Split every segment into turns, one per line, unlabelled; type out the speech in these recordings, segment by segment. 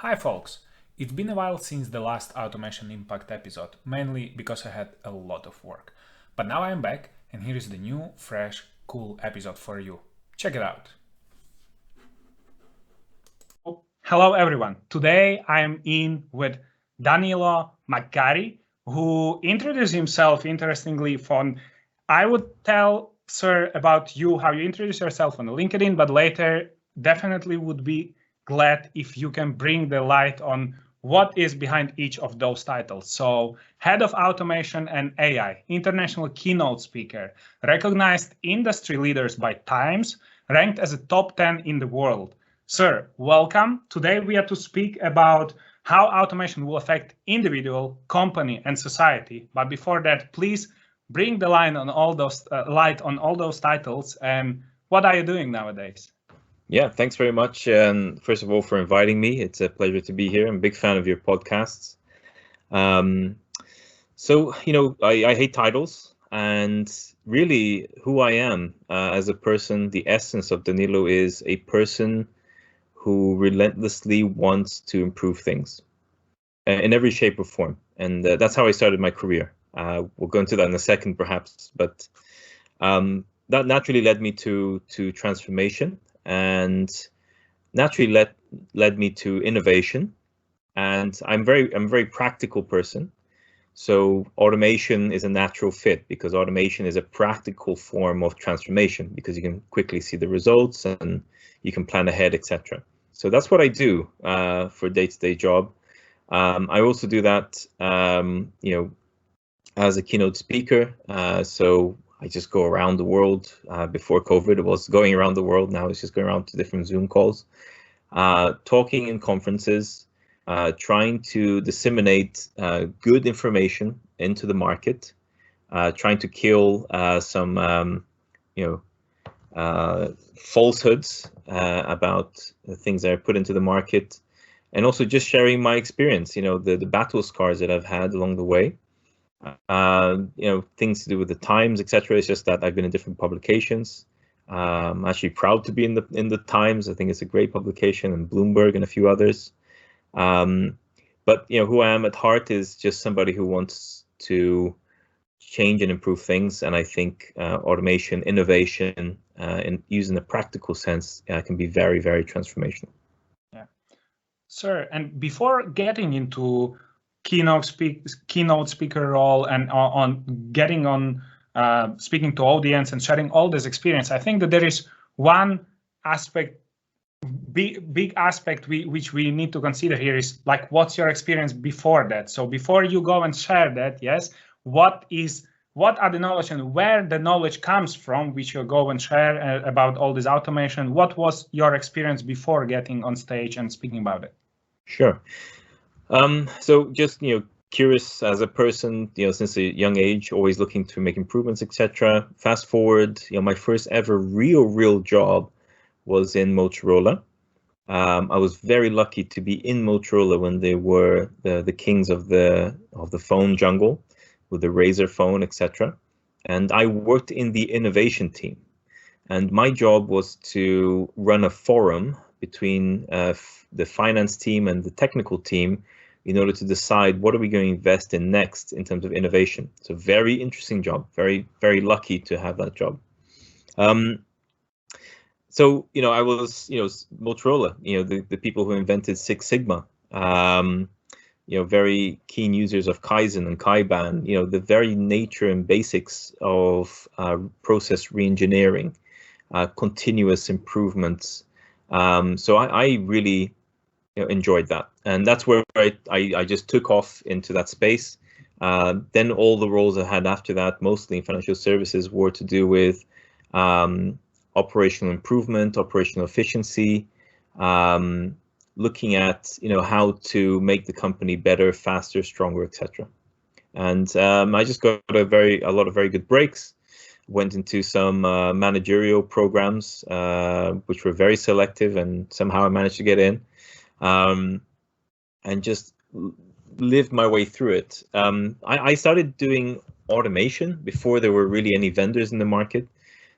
Hi folks! It's been a while since the last Automation Impact episode, mainly because I had a lot of work. But now I am back and here is the new, fresh, cool episode for you. Check it out! Hello everyone! Today I am in with Danilo McGarry, who introduced himself interestingly from, I would tell sir about you, how you introduce yourself on LinkedIn, but later definitely would be glad if you can bring the light on what is behind each of those titles. So, Head of Automation and AI, International Keynote Speaker, recognized industry leaders by Times, ranked as a top 10 in the world. Sir, welcome. Today we are to speak about how automation will affect individual, company, and society. But before that, please bring the light on all those titles. And what are you doing nowadays?
Yeah, thanks very much. First of all, for inviting me. It's a pleasure to be here. I'm a big fan of your podcasts. I hate titles, and really who I am as a person, the essence of Danilo is a person who relentlessly wants to improve things in every shape or form. And that's how I started my career. We'll go into that in a second, perhaps, but that naturally led me to transformation, and naturally led me to innovation. And I'm a very practical person. So automation is a natural fit because automation is a practical form of transformation because you can quickly see the results and you can plan ahead, etc. So that's what I do for a day-to-day job. I also do that, as a keynote speaker. So I just go around the world. Before COVID, it was going around the world. Now it's just going around to different Zoom calls, talking in conferences, trying to disseminate good information into the market, trying to kill some, falsehoods about the things that are put into the market, and also just sharing my experience, the battle scars that I've had along the way. Things to do with the Times, etc. It's just that I've been in different publications. I'm actually proud to be in the Times. I think it's a great publication, and Bloomberg and a few others. But who I am at heart is just somebody who wants to change and improve things. And I think automation, innovation, and using a practical sense can be very, very transformational.
Yeah, sir. And before getting into keynote speaker role and on getting on speaking to audience and sharing all this experience, I think that there is one aspect, big aspect which we need to consider here is like, what's your experience before that? So before you go and share that, yes, what are the knowledge and where the knowledge comes from, which you go and share about all this automation? What was your experience before getting on stage and speaking about it?
Sure. So just, curious as a person, since a young age, always looking to make improvements, etc. Fast forward, my first ever real job was in Motorola. I was very lucky to be in Motorola when they were the kings of the phone jungle with the Razr phone, etc. And I worked in the innovation team. And my job was to run a forum between the finance team and the technical team in order to decide what are we going to invest in next in terms of innovation. It's a very interesting job, very, very lucky to have that job. So, I was, Motorola, the people who invented Six Sigma, very keen users of Kaizen and Kaiban, the very nature and basics of process reengineering, continuous improvements. So I really enjoyed that. And that's where I just took off into that space. Then all the roles I had after that, mostly in financial services, were to do with operational improvement, operational efficiency, looking at how to make the company better, faster, stronger, etc. And I just got a lot of very good breaks. Went into some managerial programs, which were very selective, and somehow I managed to get in, and just lived my way through it. I started doing automation before there were really any vendors in the market.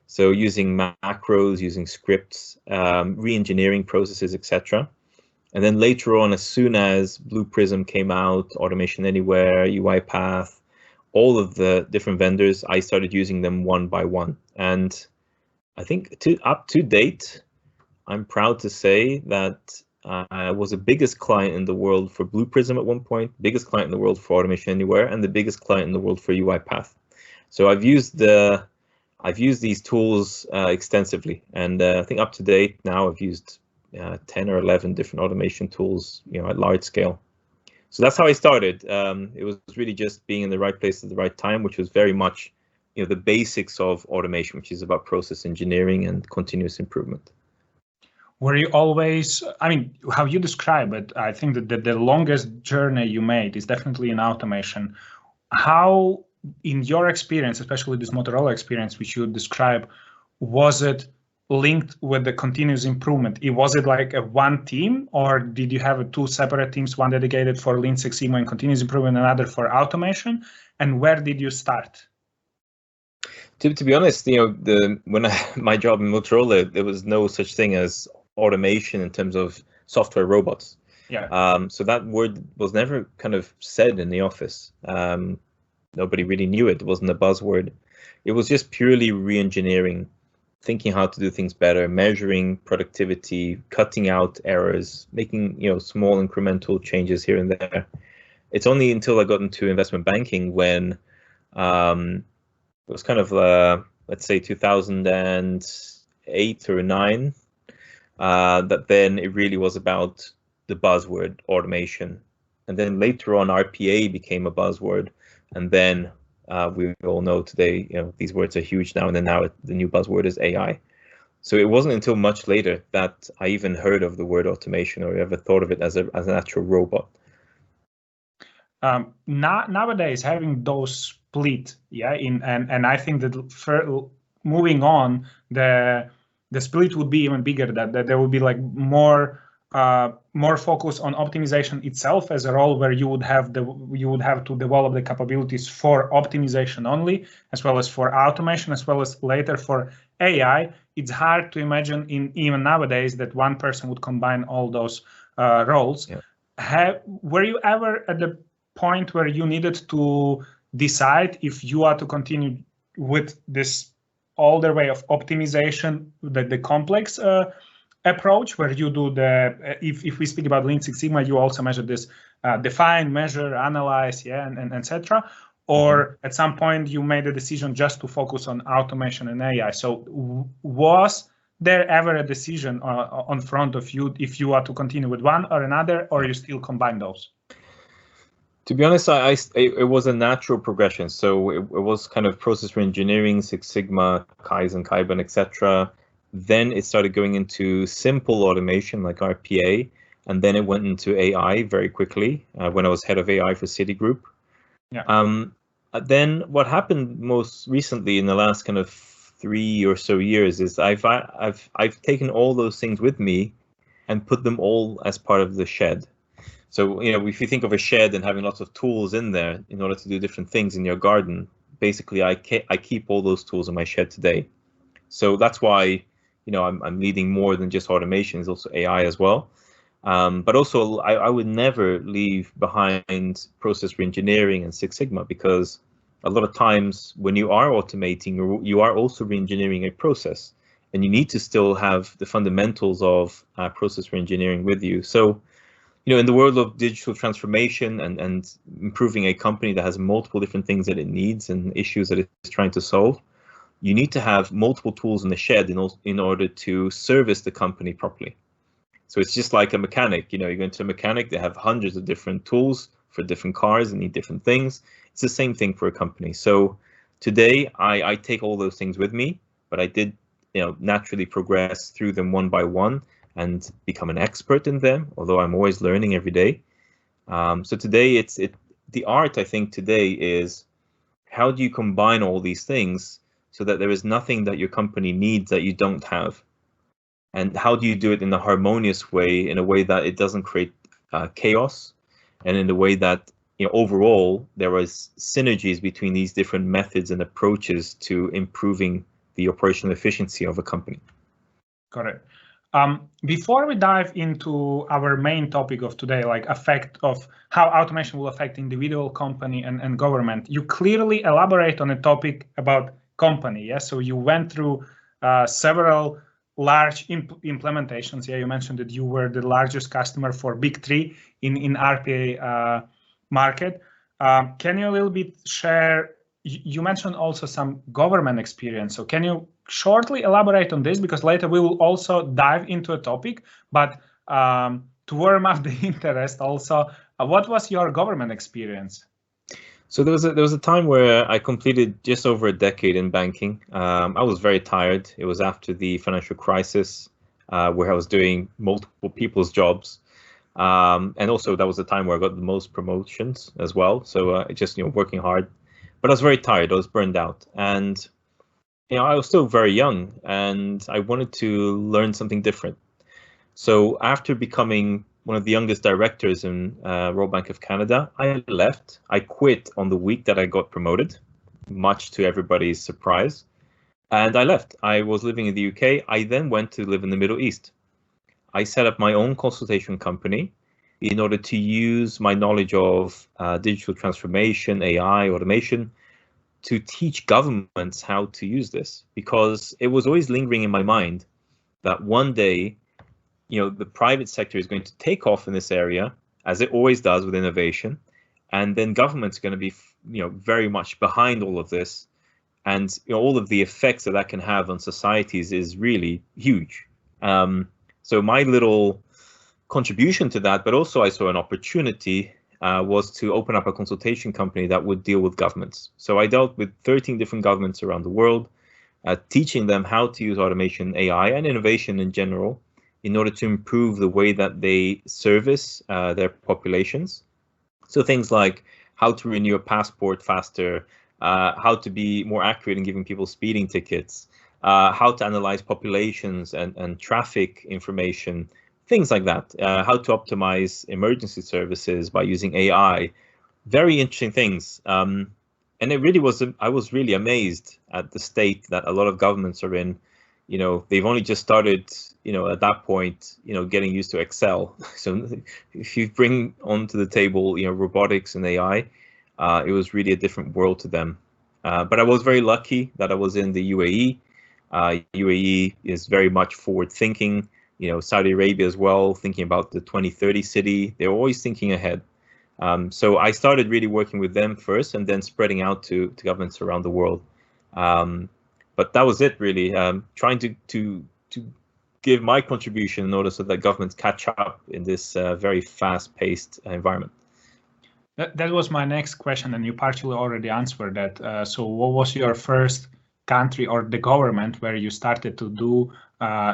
So using macros, using scripts, re-engineering processes, etc. And then later on, as soon as Blue Prism came out, Automation Anywhere, UiPath, all of the different vendors, I started using them one by one. And I think up to date, I'm proud to say that I was the biggest client in the world for Blue Prism at one point, biggest client in the world for Automation Anywhere, and the biggest client in the world for UiPath. So I've used these tools extensively, and I think up to date now I've used 10 or 11 different automation tools, at large scale. So that's how I started. It was really just being in the right place at the right time, which was very much, the basics of automation, which is about process engineering and continuous improvement.
Were you always, I mean, how you describe it, I think that the longest journey you made is definitely in automation. How, in your experience, especially this Motorola experience, which you describe, was it linked with the continuous improvement? Was it like a one team, or did you have two separate teams, one dedicated for Lean Six Sigma and continuous improvement, and another for automation? And where did you start?
To be honest, my job in Motorola, there was no such thing as automation in terms of software robots.
Yeah.
So that word was never kind of said in the office. Nobody really knew it. It wasn't a buzzword. It was just purely re-engineering, thinking how to do things better, measuring productivity, cutting out errors, making small incremental changes here and there. It's only until I got into investment banking when it was kind of let's say 2008 or 9 that then it really was about the buzzword automation, and then later on RPA became a buzzword, and then we all know today these words are huge now, and then now the new buzzword is AI. So it wasn't until much later that I even heard of the word automation or ever thought of it as an actual robot.
Nowadays, having those split, and I think that moving on, the split would be even bigger. That there would be like more focus on optimization itself as a role, where you would have to develop the capabilities for optimization only, as well as for automation, as well as later for AI. It's hard to imagine even nowadays that one person would combine all those roles.
Yeah.
Were you ever at the point where you needed to decide if you are to continue with this older way of optimization, the complex approach, where you do if we speak about Lean Six Sigma, you also measure this, define, measure, analyze, and etc. Or at some point you made a decision just to focus on automation and AI. So was there ever a decision on front of you if you are to continue with one or another, or you still combine those?
To be honest, it was a natural progression. So it was kind of process reengineering, Six Sigma, Kaizen, Kaizen, etc. Then it started going into simple automation like RPA, and then it went into AI very quickly when I was head of AI for Citigroup.
Yeah.
Then what happened most recently in the last kind of 3 or so years is I've taken all those things with me and put them all as part of the shed. So, if you think of a shed and having lots of tools in there in order to do different things in your garden, basically I keep all those tools in my shed today. So that's why, I'm leading more than just automation, it's also AI as well. But also I would never leave behind process reengineering and Six Sigma, because a lot of times when you are automating, you are also reengineering a process, and you need to still have the fundamentals of process reengineering with you. So, in the world of digital transformation and improving a company that has multiple different things that it needs and issues that it's trying to solve, you need to have multiple tools in the shed in order to service the company properly. So it's just like a mechanic. You go into a mechanic, they have hundreds of different tools for different cars and need different things. It's the same thing for a company. So today I take all those things with me, but I did naturally progress through them one by one and become an expert in them, although I'm always learning every day. So today the art, I think, today is how do you combine all these things so that there is nothing that your company needs that you don't have? And how do you do it in a harmonious way, in a way that it doesn't create chaos, and in a way that overall there is synergies between these different methods and approaches to improving the operational efficiency of a company?
Correct. Before we dive into our main topic of today, like effect of how automation will affect individual, company, and government, you clearly elaborate on a topic about company. Yes, so you went through several large implementations. Yeah, you mentioned that you were the largest customer for Big Three in RPA market. Can you a little bit share? You mentioned also some government experience. So can you shortly elaborate on this? Because later we will also dive into a topic, but to warm up the interest also, what was your government experience?
So there was a time where I completed just over a decade in banking. I was very tired. It was after the financial crisis, where I was doing multiple people's jobs. And also that was the time where I got the most promotions as well. So just, working hard, but I was very tired. I was burned out, and I was still very young, and I wanted to learn something different. So after becoming one of the youngest directors in Royal Bank of Canada, I left. I quit on the week that I got promoted, much to everybody's surprise, and I left. I was living in the UK. I then went to live in the Middle East. I set up my own consultation company in order to use my knowledge of digital transformation, AI, automation, to teach governments how to use this, because it was always lingering in my mind that one day, the private sector is going to take off in this area, as it always does with innovation, and then government's going to be, very much behind all of this, and all of the effects that can have on societies is really huge. So my little contribution to that, but also I saw an opportunity, was to open up a consultation company that would deal with governments. So I dealt with 13 different governments around the world, teaching them how to use automation, AI, and innovation in general in order to improve the way that they service their populations. So things like how to renew a passport faster, how to be more accurate in giving people speeding tickets, how to analyze populations and traffic information, things like that, how to optimize emergency services by using AI, very interesting things. And it really was, I was really amazed at the state that a lot of governments are in. They've only just started, at that point, getting used to Excel. So if you bring onto the table, robotics and AI, it was really a different world to them. But I was very lucky that I was in the UAE. UAE is very much forward thinking, Saudi Arabia as well, thinking about the 2030 city. They're always thinking ahead. So I started really working with them first and then spreading out to governments around the world. But that was it, really, trying to give my contribution in order so that governments catch up in this very fast-paced environment.
That was my next question, and you partially already answered that. So what was your first country or the government where you started to do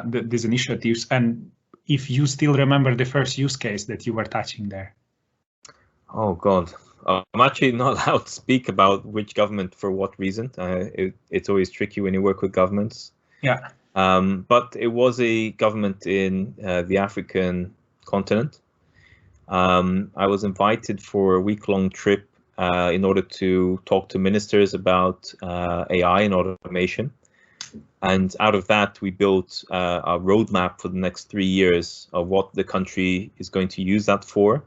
these initiatives, and if you still remember the first use case that you were touching there?
Oh God, I'm actually not allowed to speak about which government for what reason. It's always tricky when you work with governments.
Yeah.
But it was a government in the African continent. I was invited for a week-long trip in order to talk to ministers about AI and automation. And out of that, we built a roadmap for the next 3 years of what the country is going to use that for,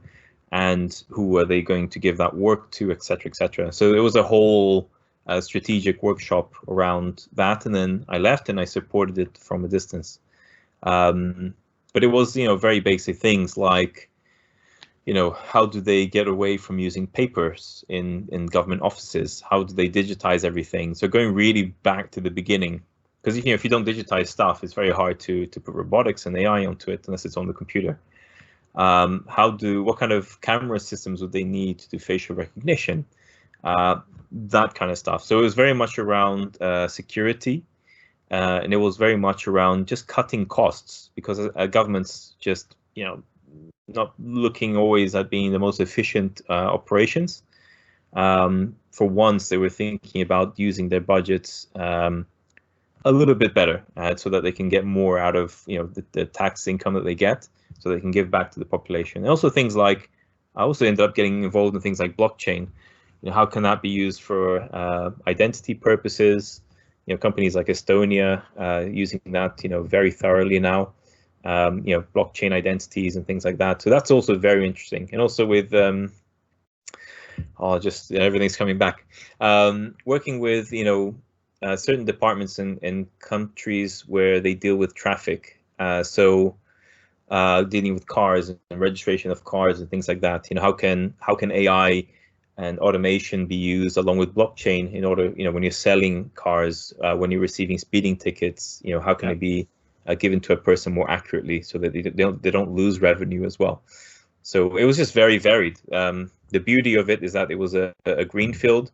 and who are they going to give that work to, et cetera, et cetera. So it was a whole strategic workshop around that. And then I left and I supported it from a distance. But it was, very basic things like, how do they get away from using papers in government offices? How do they digitize everything? So going really back to the beginning, because if you don't digitize stuff, it's very hard to put robotics and AI onto it unless it's on the computer. What kind of camera systems would they need to do facial recognition? That kind of stuff. So it was very much around security, and it was very much around just cutting costs, because governments just, not looking always at being the most efficient operations. For once, they were thinking about using their budgets a little bit better, so that they can get more out of the tax income that they get, so they can give back to the population. And also things like, I also ended up getting involved in things like blockchain. How can that be used for identity purposes? Companies like Estonia using that very thoroughly now. blockchain identities and things like that. So that's also very interesting. And also with everything's coming back. Working with certain departments in countries where they deal with traffic. Dealing with cars and registration of cars and things like that. How can AI and automation be used along with blockchain in order, when you're selling cars, when you're receiving speeding tickets, how can it be given to a person more accurately so that they don't lose revenue as well. So it was just very varied. The beauty of it is that it was a greenfield.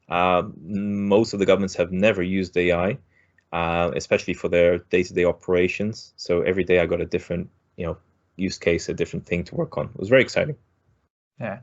Most of the governments have never used AI, especially for their day-to-day operations. So every day I got a different use case, a different thing to work on. It was very exciting.
Yeah.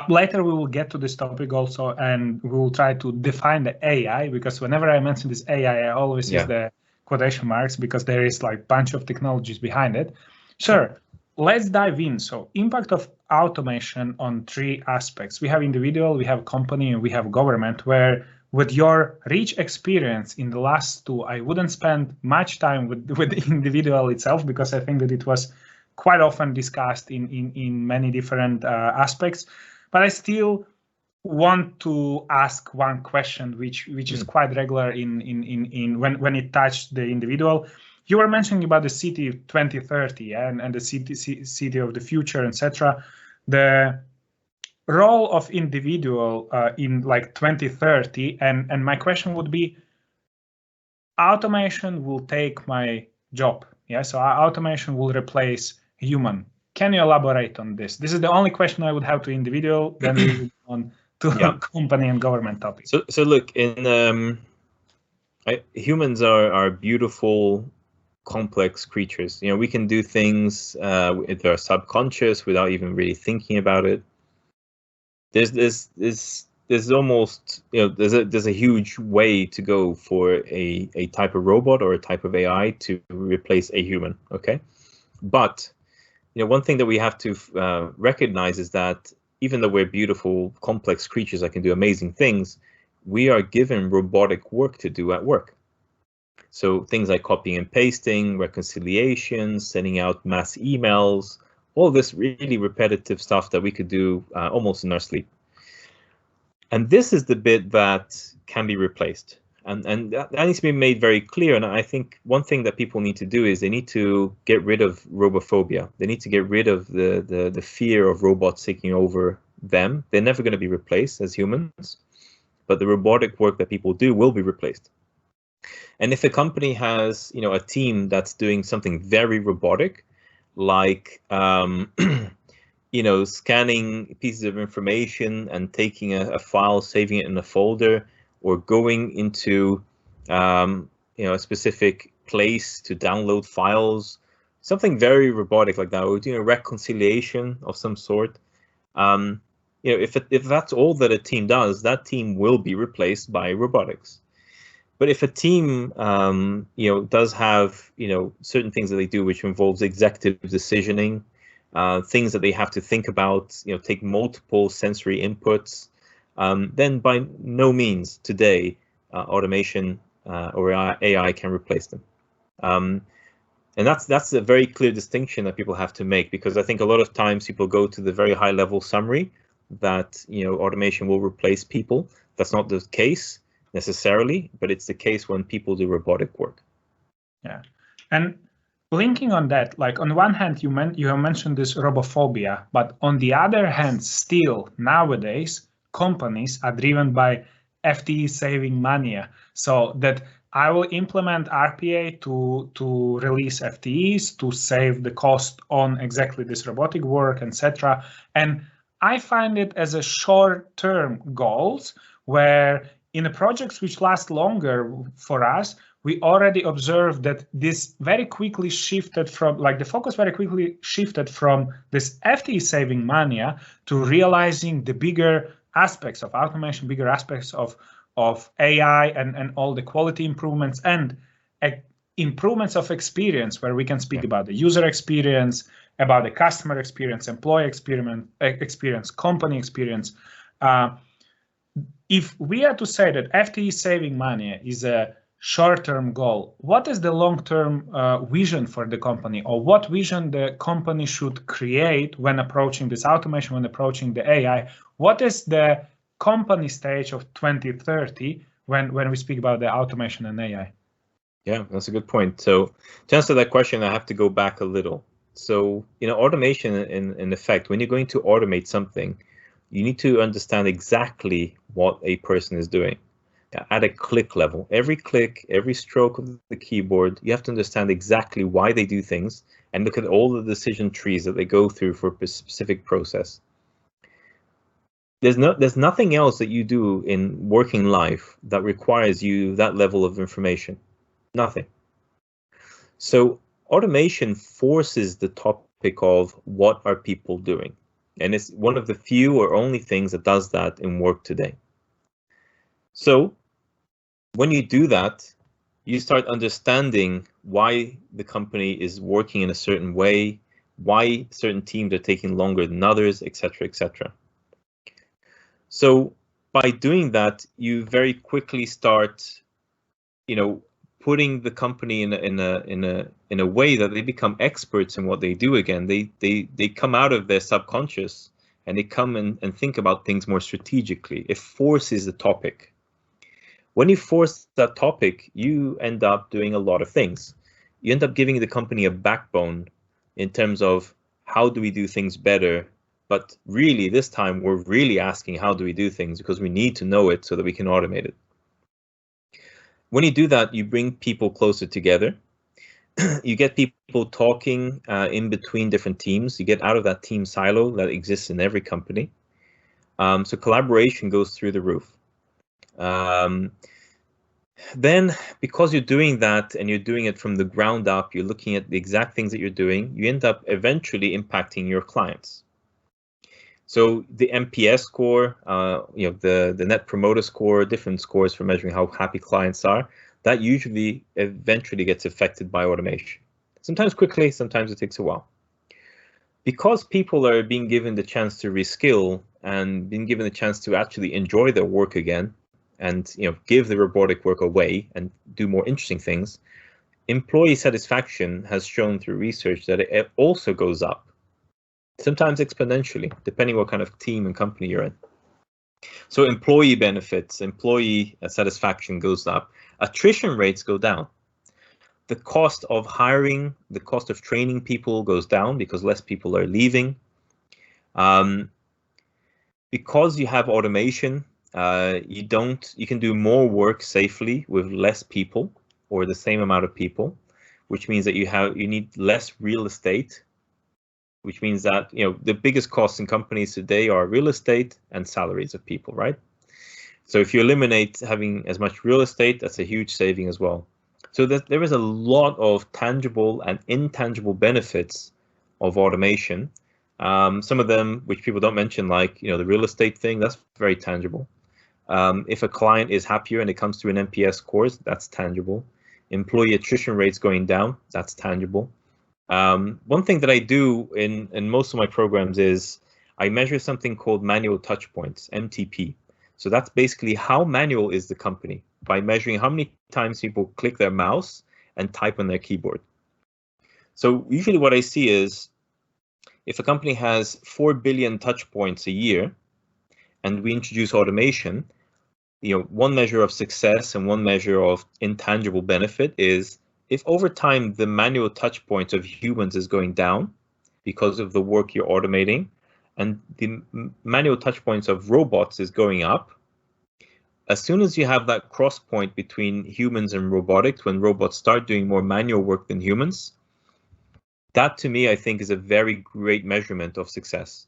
Later we will get to this topic also, and we will try to define the AI, because whenever I mention this AI, I always use the quotation marks because there is like a bunch of technologies behind it. Sure, let's dive in. So impact of automation on three aspects. We have individual, we have company, and we have government, where with your rich experience in the last two, I wouldn't spend much time with the individual itself, because I think that it was quite often discussed in many different aspects. But I still want to ask one question, which is quite regular in when it touched the individual. You were mentioning about the city 2030 and the city of the future, etc. The role of individual in like 2030, and my question would be, automation will take my job. Yeah, so automation will replace human. Can you elaborate on this? This is the only question I would have to individual, then we move on to company and government topics.
So look, humans are beautiful, complex creatures. We can do things that are subconscious without even really thinking about it. There's almost there's a huge way to go for a type of robot or a type of AI to replace a human. Okay, but one thing that we have to recognize is that even though we're beautiful, complex creatures that can do amazing things, we are given robotic work to do at work. So things like copying and pasting, reconciliations, sending out mass emails, all this really repetitive stuff that we could do almost in our sleep. And this is the bit that can be replaced. And that needs to be made very clear. And I think one thing that people need to do is they need to get rid of robophobia. They need to get rid of the fear of robots taking over them. They're never going to be replaced as humans, but the robotic work that people do will be replaced. And if a company has, a team that's doing something very robotic, like scanning pieces of information and taking a file, saving it in a folder, or going into a specific place to download files, something very robotic like that, or doing a reconciliation of some sort. If that's all that a team does, that team will be replaced by robotics. But if a team does have certain things that they do which involves executive decisioning, things that they have to think about, take multiple sensory inputs, then by no means today automation or AI can replace them. And that's a very clear distinction that people have to make, because I think a lot of times people go to the very high level summary that automation will replace people. That's not the case necessarily, but it's the case when people do robotic work.
Yeah, and linking on that, like on one hand, you have mentioned this robophobia, but on the other hand, still nowadays companies are driven by FTE saving mania. So that I will implement RPA to release FTEs, to save the cost on exactly this robotic work, etc. And I find it as a short-term goals, where in the projects which last longer for us, we already observed that this very quickly shifted from, the focus very quickly shifted from this FTE saving mania to realizing the bigger aspects of automation, bigger aspects of AI and all the quality improvements and improvements of experience, where we can speak about the user experience, about the customer experience, employee experience, company experience. If we are to say that FTE saving money is a short-term goal. What is the long-term vision for the company, or what vision the company should create when approaching this automation, when approaching the AI? What is the company stage of 2030 when we speak about the automation and AI?
Yeah, that's a good point. So to answer that question, I have to go back a little. So, automation in effect, when you're going to automate something, you need to understand exactly what a person is doing at a click level. Every click, every stroke of the keyboard, you have to understand exactly why they do things and look at all the decision trees that they go through for a specific process. There's nothing else that you do in working life that requires you that level of information. Nothing. So automation forces the topic of what are people doing? And it's one of the few or only things that does that in work today. So when you do that, you start understanding why the company is working in a certain way, why certain teams are taking longer than others, etc., etc. So by doing that, you very quickly start, putting the company in a way that they become experts in what they do again. They come out of their subconscious and they come and think about things more strategically. It forces the topic. When you force that topic, you end up doing a lot of things. You end up giving the company a backbone in terms of how do we do things better. But really, this time, we're really asking how do we do things because we need to know it so that we can automate it. When you do that, you bring people closer together. You get people talking in between different teams. You get out of that team silo that exists in every company. So collaboration goes through the roof. Then, because you're doing that and you're doing it from the ground up, you're looking at the exact things that you're doing, you end up eventually impacting your clients. So the NPS score, the Net Promoter Score, different scores for measuring how happy clients are, that usually eventually gets affected by automation. Sometimes quickly, sometimes it takes a while. Because people are being given the chance to reskill and being given the chance to actually enjoy their work again and give the robotic work away and do more interesting things, employee satisfaction has shown through research that it also goes up. Sometimes exponentially, depending what kind of team and company you're in. So employee benefits, employee satisfaction goes up. Attrition rates go down. The cost of hiring, the cost of training people goes down because less people are leaving. Because you have automation, you can do more work safely with less people or the same amount of people, which means that you need less real estate, which means that the biggest costs in companies today are real estate and salaries of people, right? So if you eliminate having as much real estate, that's a huge saving as well. So there is a lot of tangible and intangible benefits of automation. Some of them, which people don't mention, like the real estate thing, that's very tangible. If a client is happier and it comes to an NPS scores, that's tangible. Employee attrition rates going down, that's tangible. One thing that I do in most of my programs is I measure something called manual touch points, MTP. So that's basically how manual is the company by measuring how many times people click their mouse and type on their keyboard. So usually what I see is if a company has 4 billion touch points a year and we introduce automation, one measure of success and one measure of intangible benefit is if over time the manual touch points of humans is going down because of the work you're automating, and the manual touch points of robots is going up, as soon as you have that cross point between humans and robotics, when robots start doing more manual work than humans, that to me, I think, is a very great measurement of success.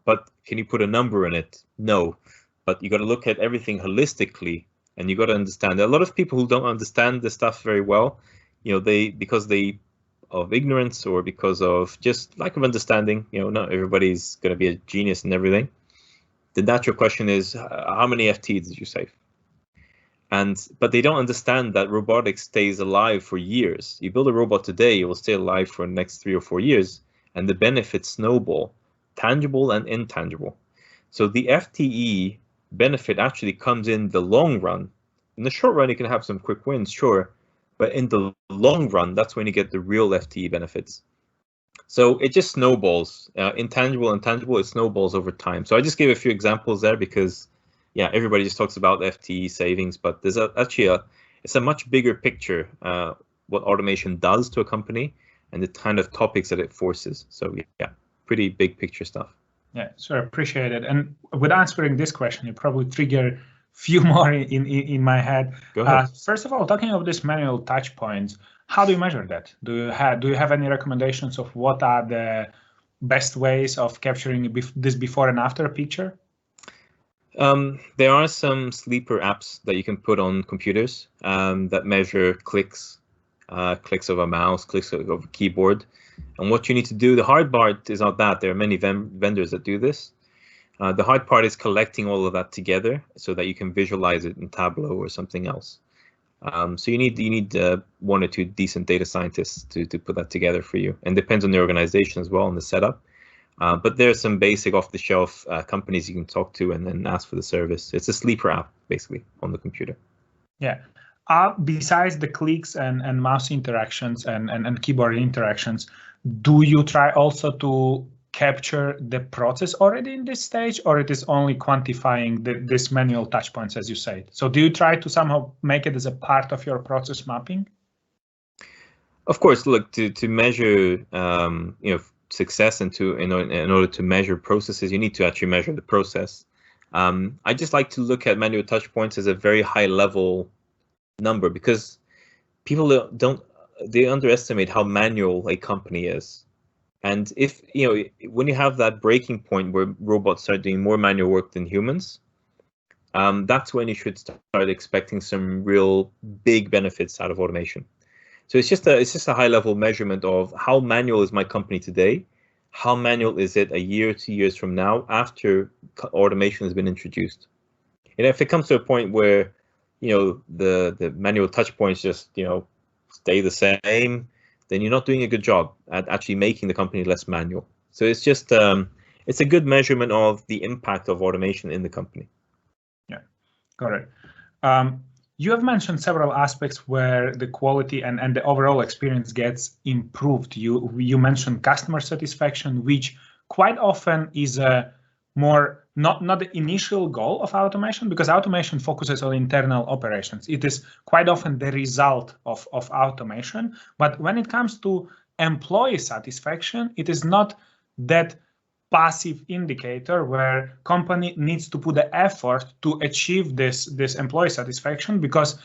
But can you put a number in it? No, but you got to look at everything holistically, and you got to understand that a lot of people who don't understand this stuff very well, because of ignorance or because of just lack of understanding, not everybody's going to be a genius and everything. The natural question is, how many FTEs did you save? But they don't understand that robotics stays alive for years. You build a robot today, it will stay alive for the next 3 or 4 years, and the benefits snowball, tangible and intangible. So the FTE benefit actually comes in the long run In the short run, you can have some quick wins, sure, but in the long run, that's when you get the real FTE benefits. So it just snowballs. Intangible, it snowballs over time. So I just gave a few examples there because, yeah, everybody just talks about FTE savings, but there's actually it's a much bigger picture, what automation does to a company and the kind of topics that it forces. So yeah, pretty big picture stuff.
Yeah, sure, appreciate it. And with answering this question, you probably trigger few more in my head.
Go ahead.
First of all, talking about this manual touch points, how do you measure that? Do you have any recommendations of what are the best ways of capturing this before and after picture?
There are some sleeper apps that you can put on computers that measure clicks, clicks of a mouse, clicks of a keyboard. And what you need to do, the hard part is not that. There are many vendors that do this. The hard part is collecting all of that together so that you can visualize it in Tableau or something else. So you need one or two decent data scientists to put that together for you, and depends on the organization as well and the setup. But there's some basic off-the-shelf companies you can talk to and then ask for the service. It's a sleeper app basically on the computer.
Yeah. Besides the clicks and mouse interactions and keyboard interactions, do you try also to capture the process already in this stage, or it is only quantifying this manual touch points, as you said? So do you try to somehow make it as a part of your process mapping?
Of course, look, to measure success and in order to measure processes, you need to actually measure the process. I just like to look at manual touch points as a very high level number because people they underestimate how manual a company is. And if when you have that breaking point where robots start doing more manual work than humans, that's when you should start expecting some real big benefits out of automation. So it's just a high level measurement of how manual is my company today, how manual is it a year, 2 years from now after automation has been introduced. And if it comes to a point where the manual touch points just stay the same, then you're not doing a good job at actually making the company less manual. So it's just it's a good measurement of the impact of automation in the company.
Yeah, got it. You have mentioned several aspects where the quality and the overall experience gets improved. You mentioned customer satisfaction, which quite often is a more not the initial goal of automation, because automation focuses on internal operations. It is quite often the result of automation. But when it comes to employee satisfaction, it is not that passive indicator where company needs to put the effort to achieve this employee satisfaction, because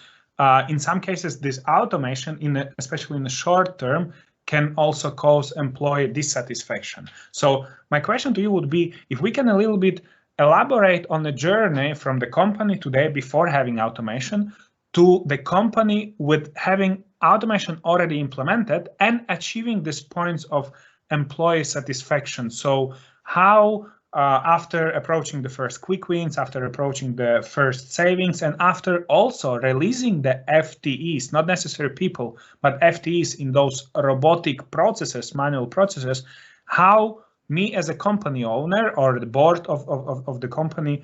in some cases this automation, especially in the short term, can also cause employee dissatisfaction. So my question to you would be, if we can a little bit elaborate on the journey from the company today before having automation to the company with having automation already implemented and achieving these points of employee satisfaction. So how, after approaching the first quick wins, after approaching the first savings, and after also releasing the FTEs, not necessarily people, but FTEs in those robotic processes, manual processes, how me as a company owner or the board of the company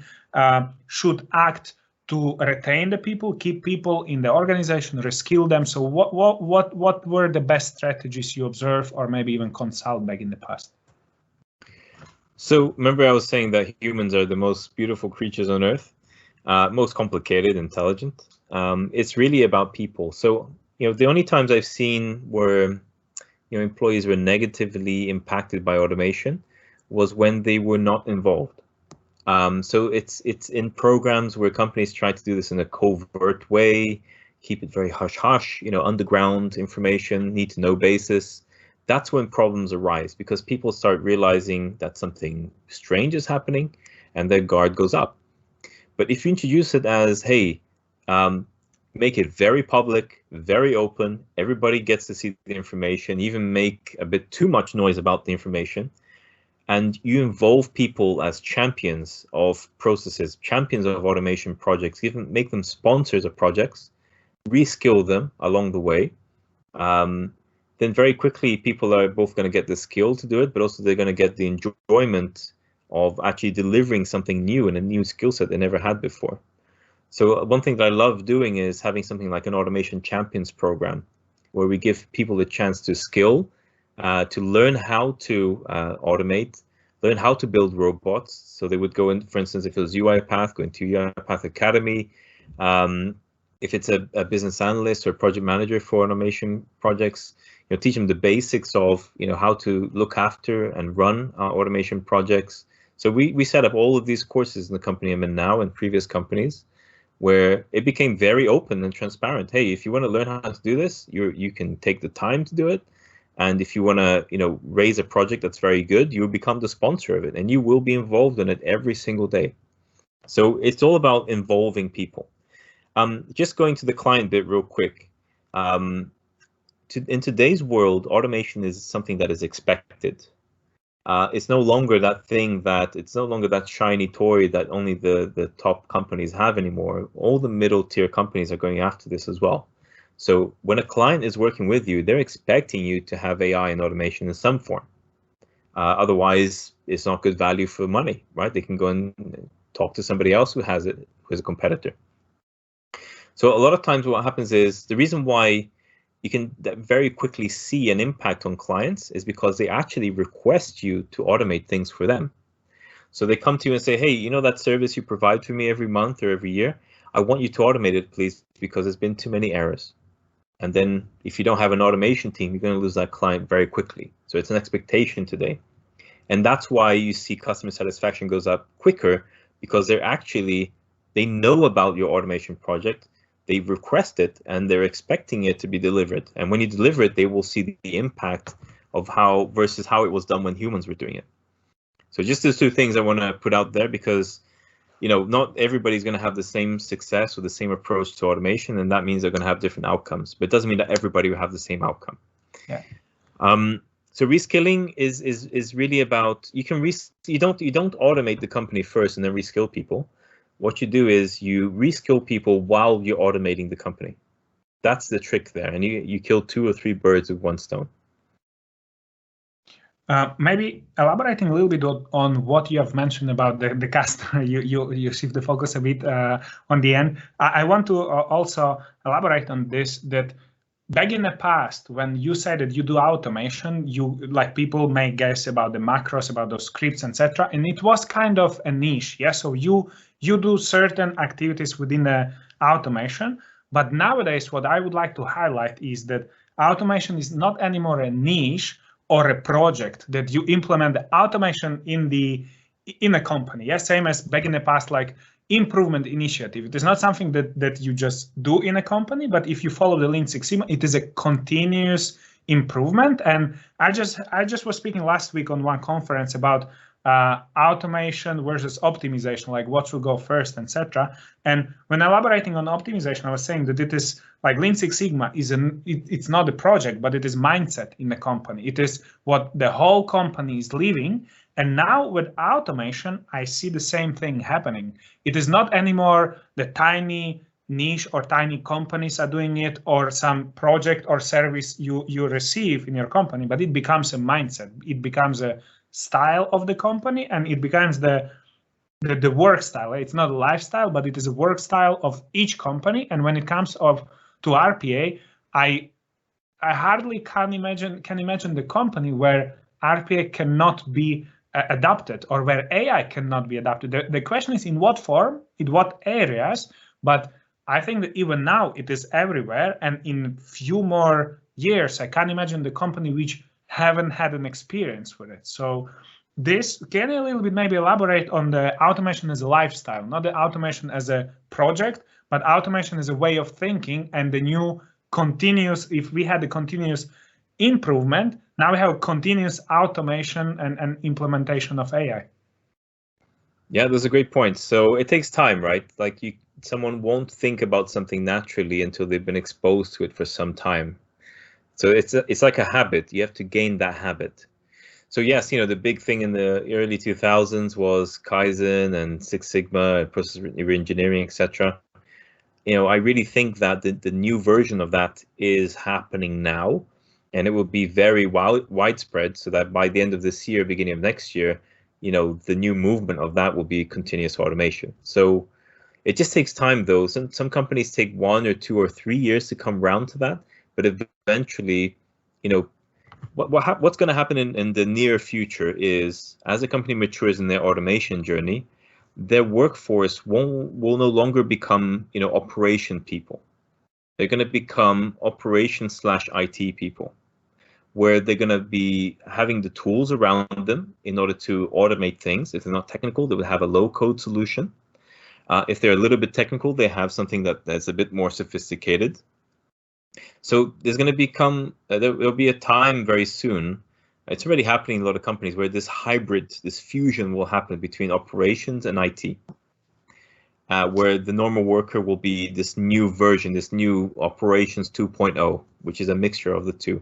should act to retain the people, keep people in the organization, reskill them. So what were the best strategies you observe or maybe even consult back in the past?
So remember I was saying that humans are the most beautiful creatures on earth, most complicated, intelligent. It's really about people. So, the only times I've seen where, employees were negatively impacted by automation was when they were not involved. So it's in programs where companies try to do this in a covert way, keep it very hush-hush, underground information, need-to-know basis. That's when problems arise, because people start realizing that something strange is happening and their guard goes up. But if you introduce it as, hey, make it very public, very open, everybody gets to see the information, even make a bit too much noise about the information, and you involve people as champions of processes, champions of automation projects, even make them sponsors of projects, reskill them along the way, then very quickly people are both going to get the skill to do it, but also they're going to get the enjoyment of actually delivering something new and a new skill set they never had before. So one thing that I love doing is having something like an automation champions program, where we give people a chance to skill, to learn how to automate, learn how to build robots. So they would go in, for instance, if it was UiPath, go into UiPath Academy. If it's a business analyst or project manager for automation projects, teach them the basics of how to look after and run automation projects. So we set up all of these courses in the company I'm in now and previous companies, where it became very open and transparent. Hey, if you want to learn how to do this, you can take the time to do it. And if you want to, raise a project that's very good, you will become the sponsor of it, and you will be involved in it every single day. So it's all about involving people. Just going to the client bit real quick. In today's world, automation is something that is expected. It's no longer that thing it's no longer that shiny toy that only the top companies have anymore. All the middle tier companies are going after this as well. So when a client is working with you, they're expecting you to have AI and automation in some form. Otherwise, it's not good value for money, right? They can go and talk to somebody else who has it, who is a competitor. So a lot of times what happens is the reason why you can very quickly see an impact on clients is because they actually request you to automate things for them. So they come to you and say, hey, that service you provide for me every month or every year, I want you to automate it, please, because there's been too many errors. And then if you don't have an automation team, you're going to lose that client very quickly. So it's an expectation today. And that's why you see customer satisfaction goes up quicker, because they know about your automation project. They request it and they're expecting it to be delivered. And when you deliver it, they will see the impact of how versus how it was done when humans were doing it. So just those two things I want to put out there, because not everybody's going to have the same success or the same approach to automation, and that means they're going to have different outcomes. But it doesn't mean that everybody will have the same outcome.
Yeah.
So reskilling is really about you don't automate the company first and then reskill people. What you do is you reskill people while you're automating the company. That's the trick there, and you kill 2 or 3 birds with one stone.
Maybe elaborating a little bit on what you have mentioned about the customer, you shift the focus a bit on the end. I want to also elaborate on this, that back in the past, when you said that you do automation, people may guess about the macros, about those scripts, etc., and it was kind of a niche. Yeah, so you do certain activities within the automation, but nowadays what I would like to highlight is that automation is not anymore a niche or a project that you implement the automation in a company. Yeah, same as back in the past, like improvement initiative. It is not something that you just do in a company, but if you follow the Lean Six Sigma, it is a continuous improvement. And I just was speaking last week on one conference about automation versus optimization, like what should go first, etc. And when elaborating on optimization, I was saying that it is like Lean Six Sigma it's not a project, but it is mindset in the company. It is what the whole company is living. And now with automation, I see the same thing happening. It is not anymore the tiny niche or tiny companies are doing it, or some project or service you receive in your company, but it becomes a mindset. It becomes a style of the company, and it becomes the work style. It's not a lifestyle, but it is a work style of each company. And when it comes to RPA, I hardly can imagine the company where RPA cannot be adopted, or where AI cannot be adopted. The question is in what form, in what areas, but I think that even now it is everywhere, and in few more years, I can't imagine the company which haven't had an experience with it. So can you a little bit maybe elaborate on the automation as a lifestyle, not the automation as a project, but automation as a way of thinking, and the new continuous, if we had a continuous improvement, now we have continuous automation and implementation of AI.
Yeah, that's a great point. So it takes time, right? Like someone won't think about something naturally until they've been exposed to it for some time. So it's like a habit. You have to gain that habit. So yes, the big thing in the early 2000s was Kaizen and Six Sigma and process reengineering, etc. I really think that the new version of that is happening now, and it will be very widespread, so that by the end of this year, beginning of next year, the new movement of that will be continuous automation. So It just takes time, though. Some companies take 1 or 2 or 3 years to come round to that, but eventually, you know, what's going to happen in the near future is, as a company matures in their automation journey, their workforce will no longer become, you know, operation people. They're going to become operation/IT people, where they're going to be having the tools around them in order to automate things. If they're not technical, they will have a low-code solution. If they're a little bit technical, they have something that's a bit more sophisticated. So there's going to become, there'll be a time very soon, it's already happening in a lot of companies, where this hybrid, this fusion will happen between operations and IT, where the normal worker will be this new version, this new operations 2.0, which is a mixture of the two.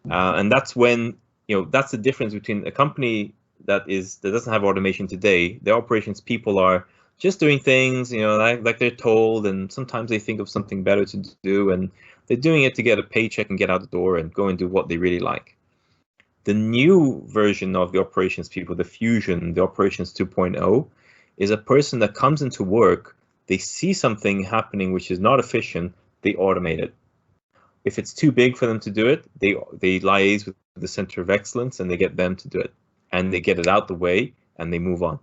And that's when, you know, that's the difference between a company that doesn't have automation today. The operations people are just doing things, you know, like they're told, and sometimes they think of something better to do, and they're doing it to get a paycheck and get out the door and go and do what they really like. The new version of the operations people, the fusion, the operations 2.0, is a person that comes into work, they see something happening which is not efficient, they automate it. If it's too big for them to do it, they liaise with the center of excellence and they get them to do it, and they get it out the way and they move on.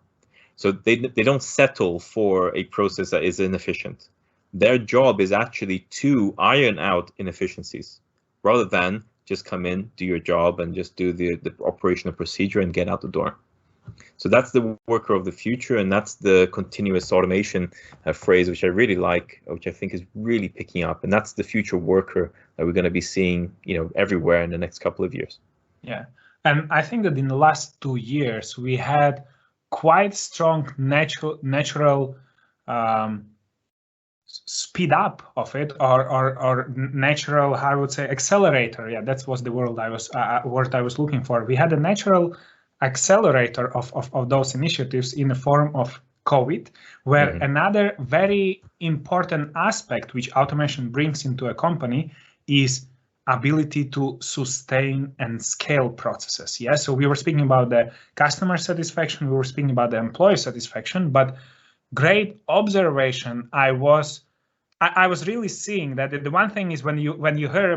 So they don't settle for a process that is inefficient. Their job is actually to iron out inefficiencies, rather than just come in, do your job, and just do the operational procedure and get out the door. So that's the worker of the future, and that's the continuous automation phrase, which I really like, which I think is really picking up, and that's the future worker that we're going to be seeing, you know, everywhere in the next couple of years.
Yeah, and I think that in the last 2 years we had quite strong natural speed up of it, or natural, I would say, accelerator. Yeah, that was the word I was looking for. We had a natural accelerator of those initiatives in the form of COVID, where another very important aspect which automation brings into a company is ability to sustain and scale processes. Yeah, so we were speaking about the customer satisfaction, we were speaking about the employee satisfaction, but great observation. I was really seeing that the one thing is when you hear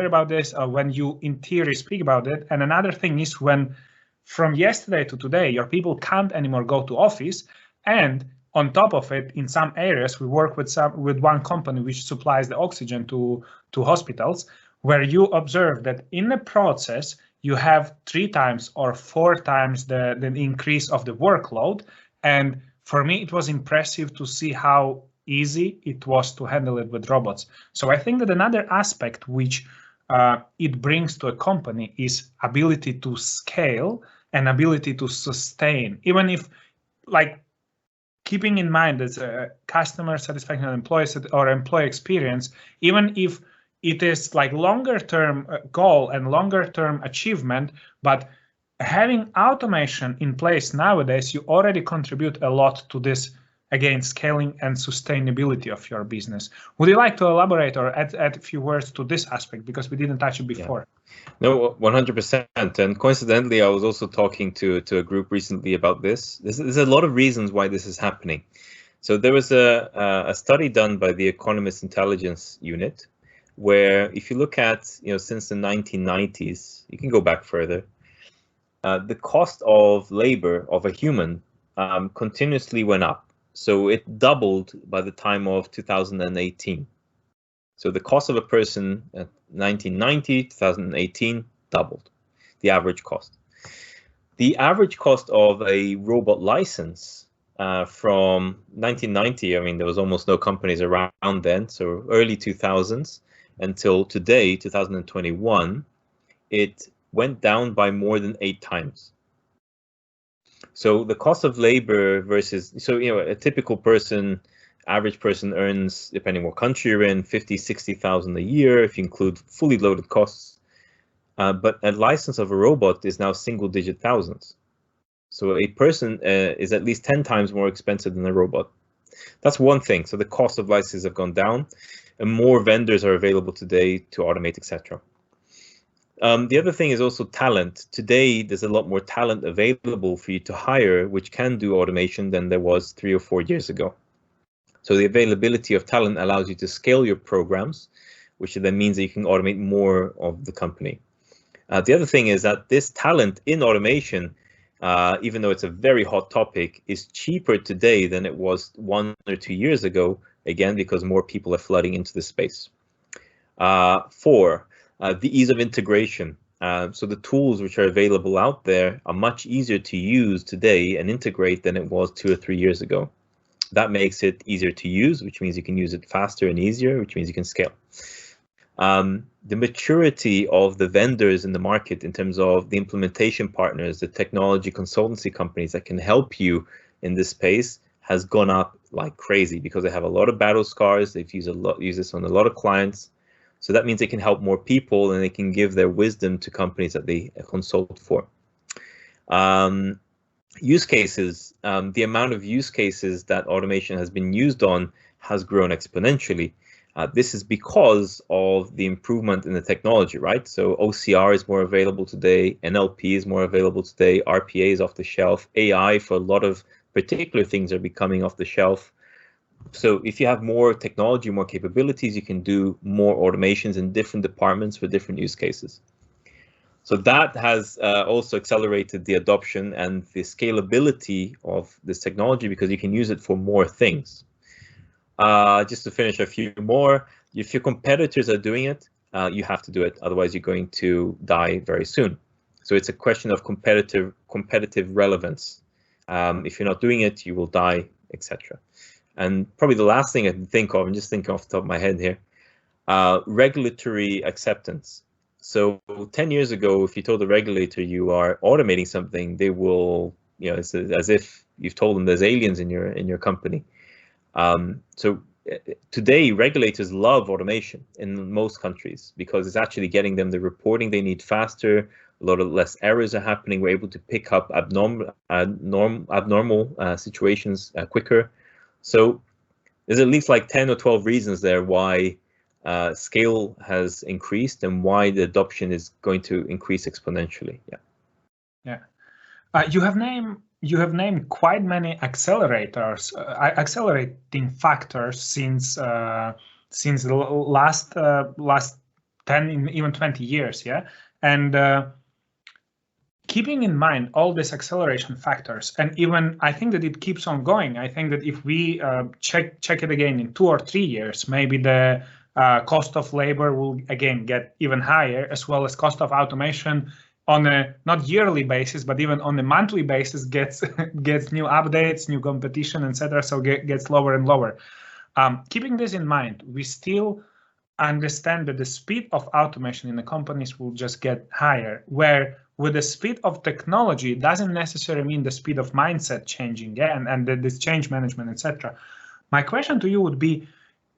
about this, or when you in theory speak about it, and another thing is when from yesterday to today your people can't anymore go to office, and on top of it, in some areas we work with one company which supplies the oxygen to hospitals, where you observe that in the process you have 3 times or 4 times the increase of the workload. And for me, it was impressive to see how easy it was to handle it with robots. So I think that another aspect which it brings to a company is ability to scale and ability to sustain, even if, like, keeping in mind as a customer satisfaction and employee experience, even if it is like longer term goal and longer term achievement, but having automation in place nowadays, you already contribute a lot to this, again, scaling and sustainability of your business. Would you like to elaborate or add a few words to this aspect, because we didn't touch it before?
Yeah. No, 100%. And coincidentally, I was also talking to a group recently about this. There's a lot of reasons why this is happening. So there was a study done by the Economist Intelligence Unit, where if you look at, you know, since the 1990s, you can go back further, the cost of labor of a human continuously went up. So it doubled by the time of 2018. So the cost of a person at 1990, 2018 doubled, the average cost. The average cost of a robot license from 1990, I mean, there was almost no companies around then, so early 2000s, until today, 2021, it went down by more than 8 times. So the cost of labor versus, so, you know, a typical person, average person earns, depending what country you're in, 50, 60,000 a year if you include fully loaded costs. But a license of a robot is now single-digit thousands. So a person is at least 10 times more expensive than a robot. That's one thing. So the cost of licenses have gone down, and more vendors are available today to automate, etc. The other thing is also talent. Today, there's a lot more talent available for you to hire, which can do automation than there was 3 or 4 years ago. So the availability of talent allows you to scale your programs, which then means that you can automate more of the company. The other thing is that this talent in automation, even though it's a very hot topic, is cheaper today than it was 1 or 2 years ago, again, because more people are flooding into the space. 4, the ease of integration. So the tools which are available out there are much easier to use today and integrate than it was 2 or 3 years ago. That makes it easier to use, which means you can use it faster and easier, which means you can scale. The maturity of the vendors in the market in terms of the implementation partners, the technology consultancy companies that can help you in this space has gone up like crazy because they have a lot of battle scars. They've used this on a lot of clients. So that means they can help more people and they can give their wisdom to companies that they consult for. Use cases, the amount of use cases that automation has been used on has grown exponentially. This is because of the improvement in the technology, right? So OCR is more available today, NLP is more available today, RPA is off the shelf, AI for a lot of particular things are becoming off the shelf. So if you have more technology, more capabilities, you can do more automations in different departments for different use cases. So that has also accelerated the adoption and the scalability of this technology because you can use it for more things. Just to finish a few more, if your competitors are doing it, you have to do it. Otherwise, you're going to die very soon. So it's a question of competitive relevance. If you're not doing it, you will die, etc. And probably the last thing I can think of, and just thinking off the top of my head here, regulatory acceptance. So 10 years ago, if you told the regulator you are automating something, they will, it's as if you've told them there's aliens in your company. So today, regulators love automation in most countries because it's actually getting them the reporting they need faster. A lot of less errors are happening. We're able to pick up abnormal situations quicker. So there's at least like 10 or 12 reasons there why scale has increased and why the adoption is going to increase exponentially.
Yeah. You have named quite many accelerators, accelerating factors since the last 10, even 20 years. Yeah, and keeping in mind all these acceleration factors, and even I think that it keeps on going. I think that if we check it again in 2 or 3 years, maybe the cost of labor will again get even higher, as well as cost of automation on a not yearly basis, but even on a monthly basis gets new updates, new competition, etc. So gets lower and lower. Keeping this in mind, we still understand that the speed of automation in the companies will just get higher, where with the speed of technology doesn't necessarily mean the speed of mindset changing, and this change management, etc. My question to you would be,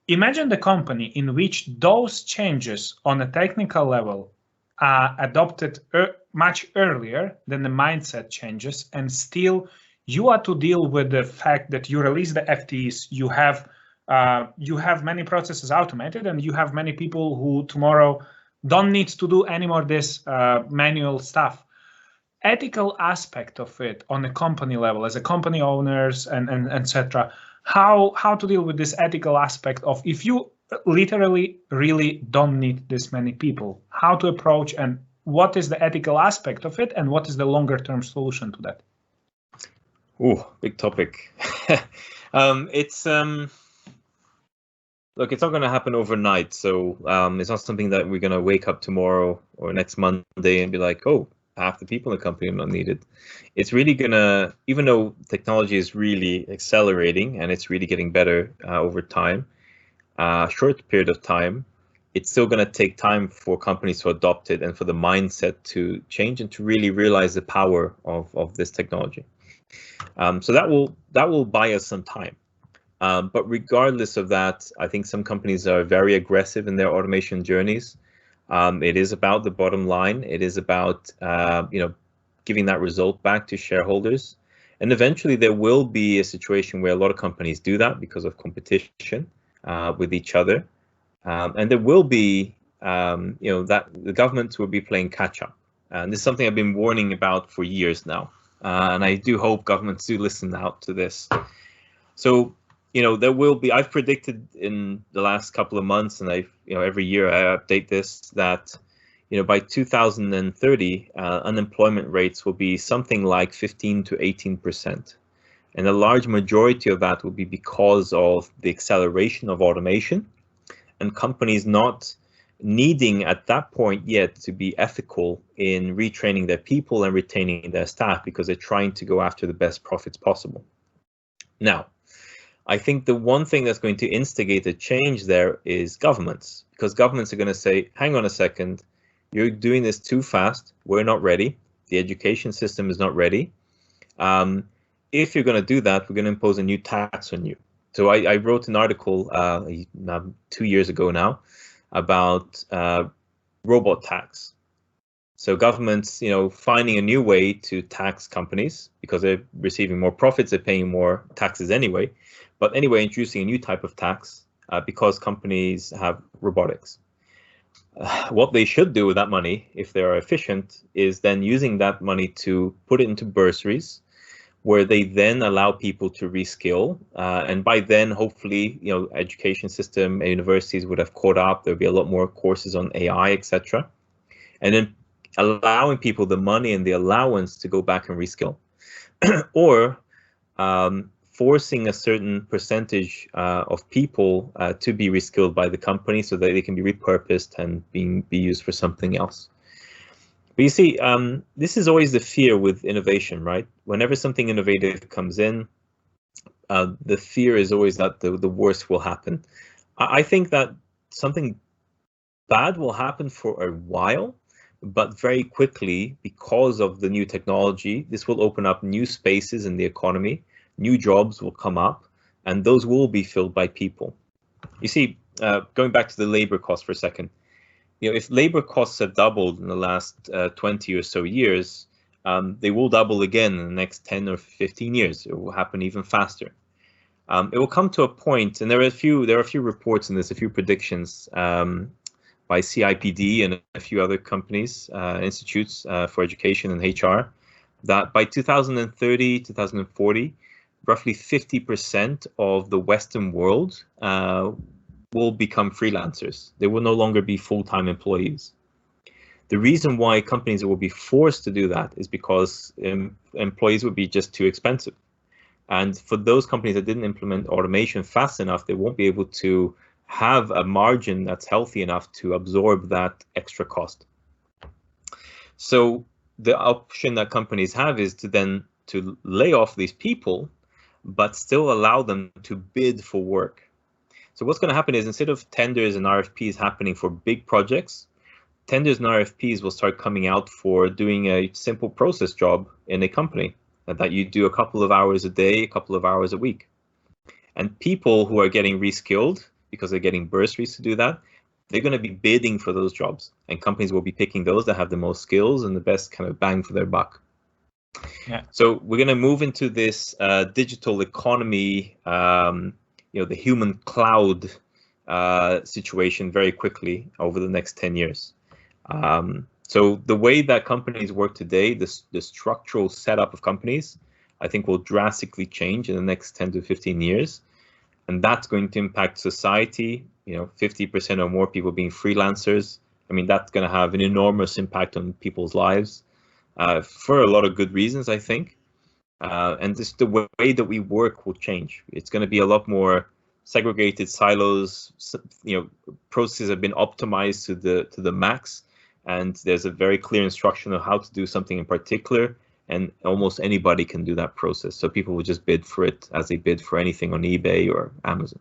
imagine the company in which those changes on a technical level are adopted much earlier than the mindset changes, and still you are to deal with the fact that you release the FTEs, you have many processes automated, and you have many people who tomorrow don't need to do any more this manual stuff. Ethical aspect of it on a company level, as a company owners and etc. How to deal with this ethical aspect of if you literally really don't need this many people, how to approach and what is the ethical aspect of it and what is the longer term solution to that?
Ooh, big topic. Look, it's not going to happen overnight. So it's not something that we're going to wake up tomorrow or next Monday and be like, oh, half the people in the company are not needed. It's really going to, even though technology is really accelerating and it's really getting better over time, short period of time, it's still going to take time for companies to adopt it and for the mindset to change and to really realize the power of this technology. So that will buy us some time. But regardless of that, I think some companies are very aggressive in their automation journeys. It is about the bottom line. It is about giving that result back to shareholders. And eventually there will be a situation where a lot of companies do that because of competition with each other. And there will be, that the governments will be playing catch up. And this is something I've been warning about for years now. And I do hope governments do listen out to this. So there will be, I've predicted in the last couple of months, and every year I update this, that, by 2030, unemployment rates will be something like 15 to 18%. And a large majority of that will be because of the acceleration of automation and companies not needing at that point yet to be ethical in retraining their people and retaining their staff, because they're trying to go after the best profits possible. Now, I think the one thing that's going to instigate a change there is governments, because governments are going to say, hang on a second, you're doing this too fast. We're not ready. The education system is not ready. If you're going to do that, we're going to impose a new tax on you. So I wrote an article 2 years ago now about robot tax. So governments, finding a new way to tax companies because they're receiving more profits, they're paying more taxes anyway. But anyway, introducing a new type of tax because companies have robotics. What they should do with that money, if they are efficient, is then using that money to put it into bursaries, where they then allow people to reskill. And by then, hopefully, education system and universities would have caught up. There'll be a lot more courses on AI, etc. And then allowing people the money and the allowance to go back and reskill, or forcing a certain percentage of people to be reskilled by the company so that they can be repurposed and be used for something else. But you see, this is always the fear with innovation, right? Whenever something innovative comes in, the fear is always that the worst will happen. I think that something bad will happen for a while, but very quickly, because of the new technology, this will open up new spaces in the economy. New jobs will come up, and those will be filled by people. You see, going back to the labor cost for a second, if labor costs have doubled in the last 20 or so years, they will double again in the next 10 or 15 years. It will happen even faster. It will come to a point, and there are a few reports in this, a few predictions by CIPD and a few other companies, institutes for education and HR, that by 2030, 2040, roughly 50% of the Western world will become freelancers. They will no longer be full-time employees. The reason why companies will be forced to do that is because employees would be just too expensive. And for those companies that didn't implement automation fast enough, they won't be able to have a margin that's healthy enough to absorb that extra cost. So the option that companies have is to lay off these people, but still allow them to bid for work. So what's going to happen is, instead of tenders and RFPs happening for big projects, tenders and RFPs will start coming out for doing a simple process job in a company that you do a couple of hours a day, a couple of hours a week. And people who are getting reskilled, because they're getting bursaries to do that, they're going to be bidding for those jobs, and companies will be picking those that have the most skills and the best kind of bang for their buck. Yeah. So we're going to move into this digital economy, the human cloud situation very quickly over the next 10 years. So the way that companies work today, the structural setup of companies, I think will drastically change in the next 10 to 15 years. And that's going to impact society, 50% or more people being freelancers. I mean, that's going to have an enormous impact on people's lives for a lot of good reasons, I think. And just the way that we work will change. It's going to be a lot more segregated silos. Processes have been optimized to the max, and there's a very clear instruction of how to do something in particular, and almost anybody can do that process. So people will just bid for it as they bid for anything on eBay or Amazon.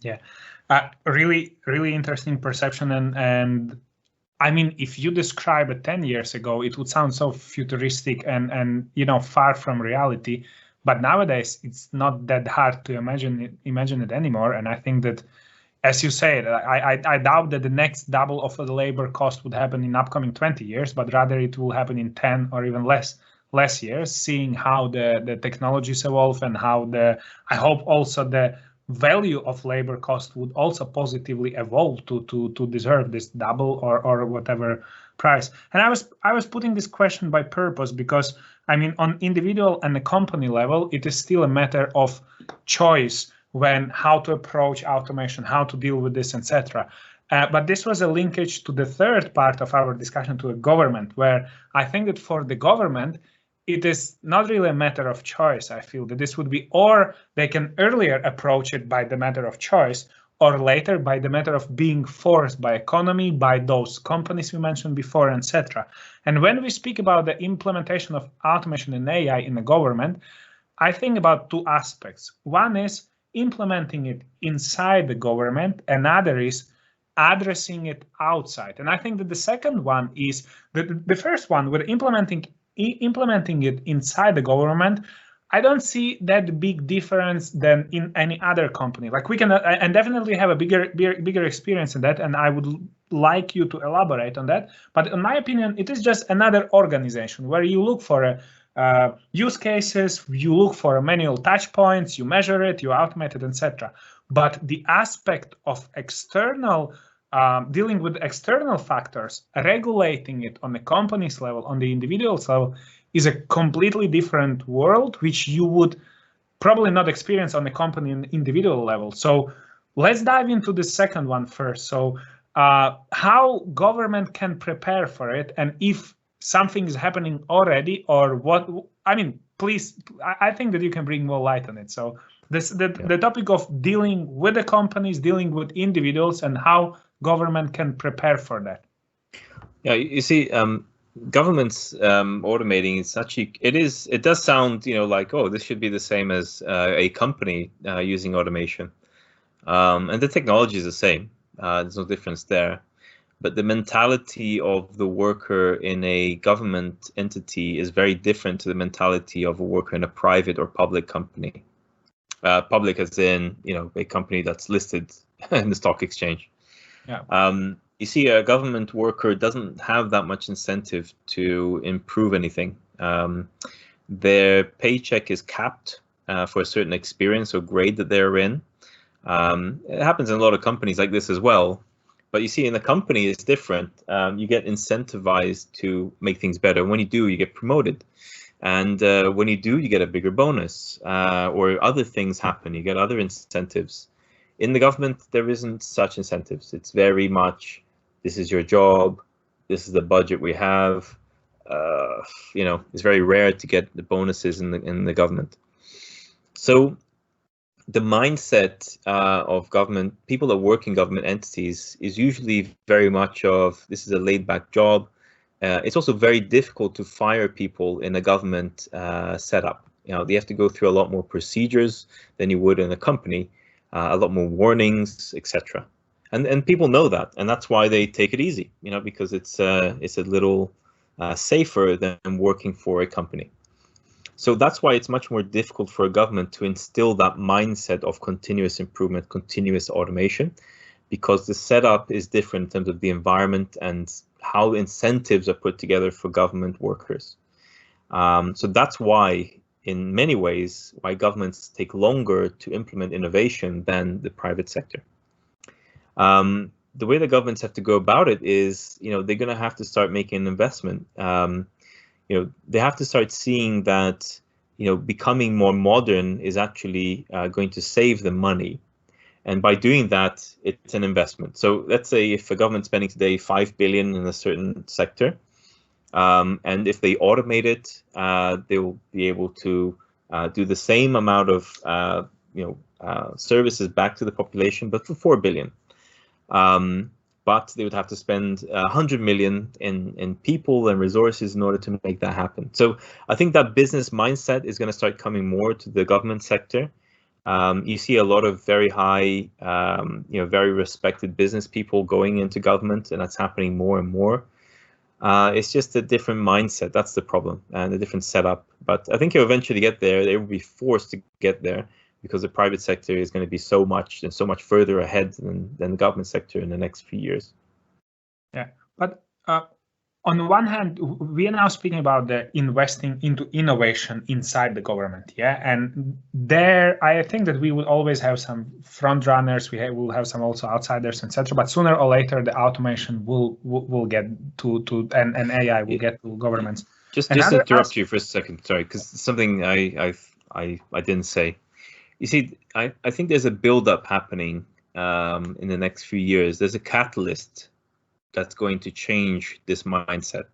Yeah, really, really interesting perception. And I mean, if you describe it 10 years ago, it would sound so futuristic and far from reality. But nowadays, it's not that hard to imagine it anymore. And I think that, as you said, I doubt that the next double of the labor cost would happen in upcoming 20 years, but rather it will happen in 10 or even less years, seeing how the technologies evolve and how I hope also the value of labor cost would also positively evolve to deserve this double or whatever price. And I was putting this question by purpose because, I mean, on individual and the company level, it is still a matter of choice when how to approach automation, how to deal with this, etc. But this was a linkage to the third part of our discussion, to a government, where I think that for the government, it is not really a matter of choice. I feel that this would be, or they can earlier approach it by the matter of choice, or later by the matter of being forced by economy, by those companies we mentioned before, etc. And when we speak about the implementation of automation and AI in the government, I think about two aspects. One is implementing it inside the government, another is addressing it outside. And I think that the second one is the first one, with implementing it inside the government. I don't see that big difference than in any other company. Like we can, and definitely have a bigger experience in that, and I would like you to elaborate on that. But in my opinion, it is just another organization where you look for use cases, you look for manual touch points, you measure it, you automate it, etc. But the aspect of external dealing with external factors, regulating it on the company's level, on the individual's level, is a completely different world, which you would probably not experience on the company and individual level. So let's dive into the second one first. So how government can prepare for it, and if something is happening already, or what, I mean, please, I think that you can bring more light on it. So the topic of dealing with the companies, dealing with individuals, and how government can prepare for that.
Yeah, you see, governments automating is actually, it does sound, like, oh, this should be the same as a company using automation, and the technology is the same. There's no difference there, but the mentality of the worker in a government entity is very different to the mentality of a worker in a private or public company. Public as in, a company that's listed in the stock exchange.
Yeah.
You see, a government worker doesn't have that much incentive to improve anything. Their paycheck is capped for a certain experience or grade that they're in. It happens in a lot of companies like this as well. But you see, in a company, it's different. You get incentivized to make things better. When you do, you get promoted. And when you do, you get a bigger bonus, or other things happen. You get other incentives. In the government, there isn't such incentives. It's very much, this is your job, this is the budget we have. It's very rare to get the bonuses in the government. So the mindset of government, people that work in government entities, is usually very much of, this is a laid-back job. It's also very difficult to fire people in a government setup. They have to go through a lot more procedures than you would in a company. A lot more warnings, etc. And people know that, and that's why they take it easy, because it's a little safer than working for a company. So that's why it's much more difficult for a government to instill that mindset of continuous improvement, continuous automation, because the setup is different in terms of the environment and how incentives are put together for government workers. So that's why, in many ways, why governments take longer to implement innovation than the private sector. The way the governments have to go about it is, they're going to have to start making an investment. They have to start seeing that, becoming more modern is actually going to save them money. And by doing that, it's an investment. So let's say if a government's spending today 5 billion in a certain sector, and if they automate it, they will be able to do the same amount of services back to the population, but for 4 billion. But they would have to spend 100 million in people and resources in order to make that happen. So I think that business mindset is going to start coming more to the government sector. You see a lot of very high, very respected business people going into government, and that's happening more and more. It's just a different mindset. That's the problem, and a different setup. But I think you'll eventually get there. They will be forced to get there because the private sector is going to be so much further ahead than the government sector in the next few years.
Yeah, but on the one hand, we are now speaking about the investing into innovation inside the government, yeah, and there I think that we will always have some front runners, will have some also outsiders, etc. But sooner or later, the automation will get to and AI will get to governments.
Just interrupt you for a second, sorry, because something I didn't say. You see, I think there's a build-up happening in the next few years. There's a catalyst that's going to change this mindset.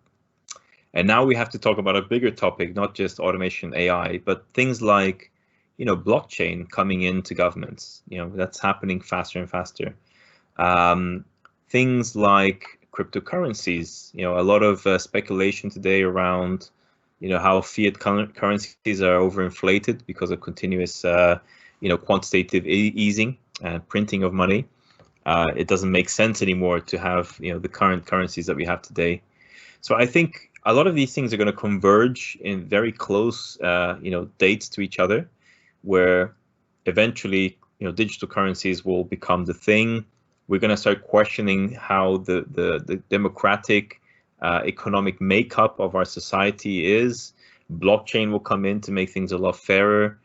And now we have to talk about a bigger topic, not just automation, AI, but things like, blockchain coming into governments. That's happening faster and faster. Things like cryptocurrencies. A lot of speculation today around, how fiat currencies are overinflated because of continuous, quantitative easing and printing of money. It doesn't make sense anymore to have the current currencies that we have today. So I think a lot of these things are going to converge in very close dates to each other, where eventually digital currencies will become the thing. We're going to start questioning how the democratic economic makeup of our society is. Blockchain will come in to make things a lot fairer,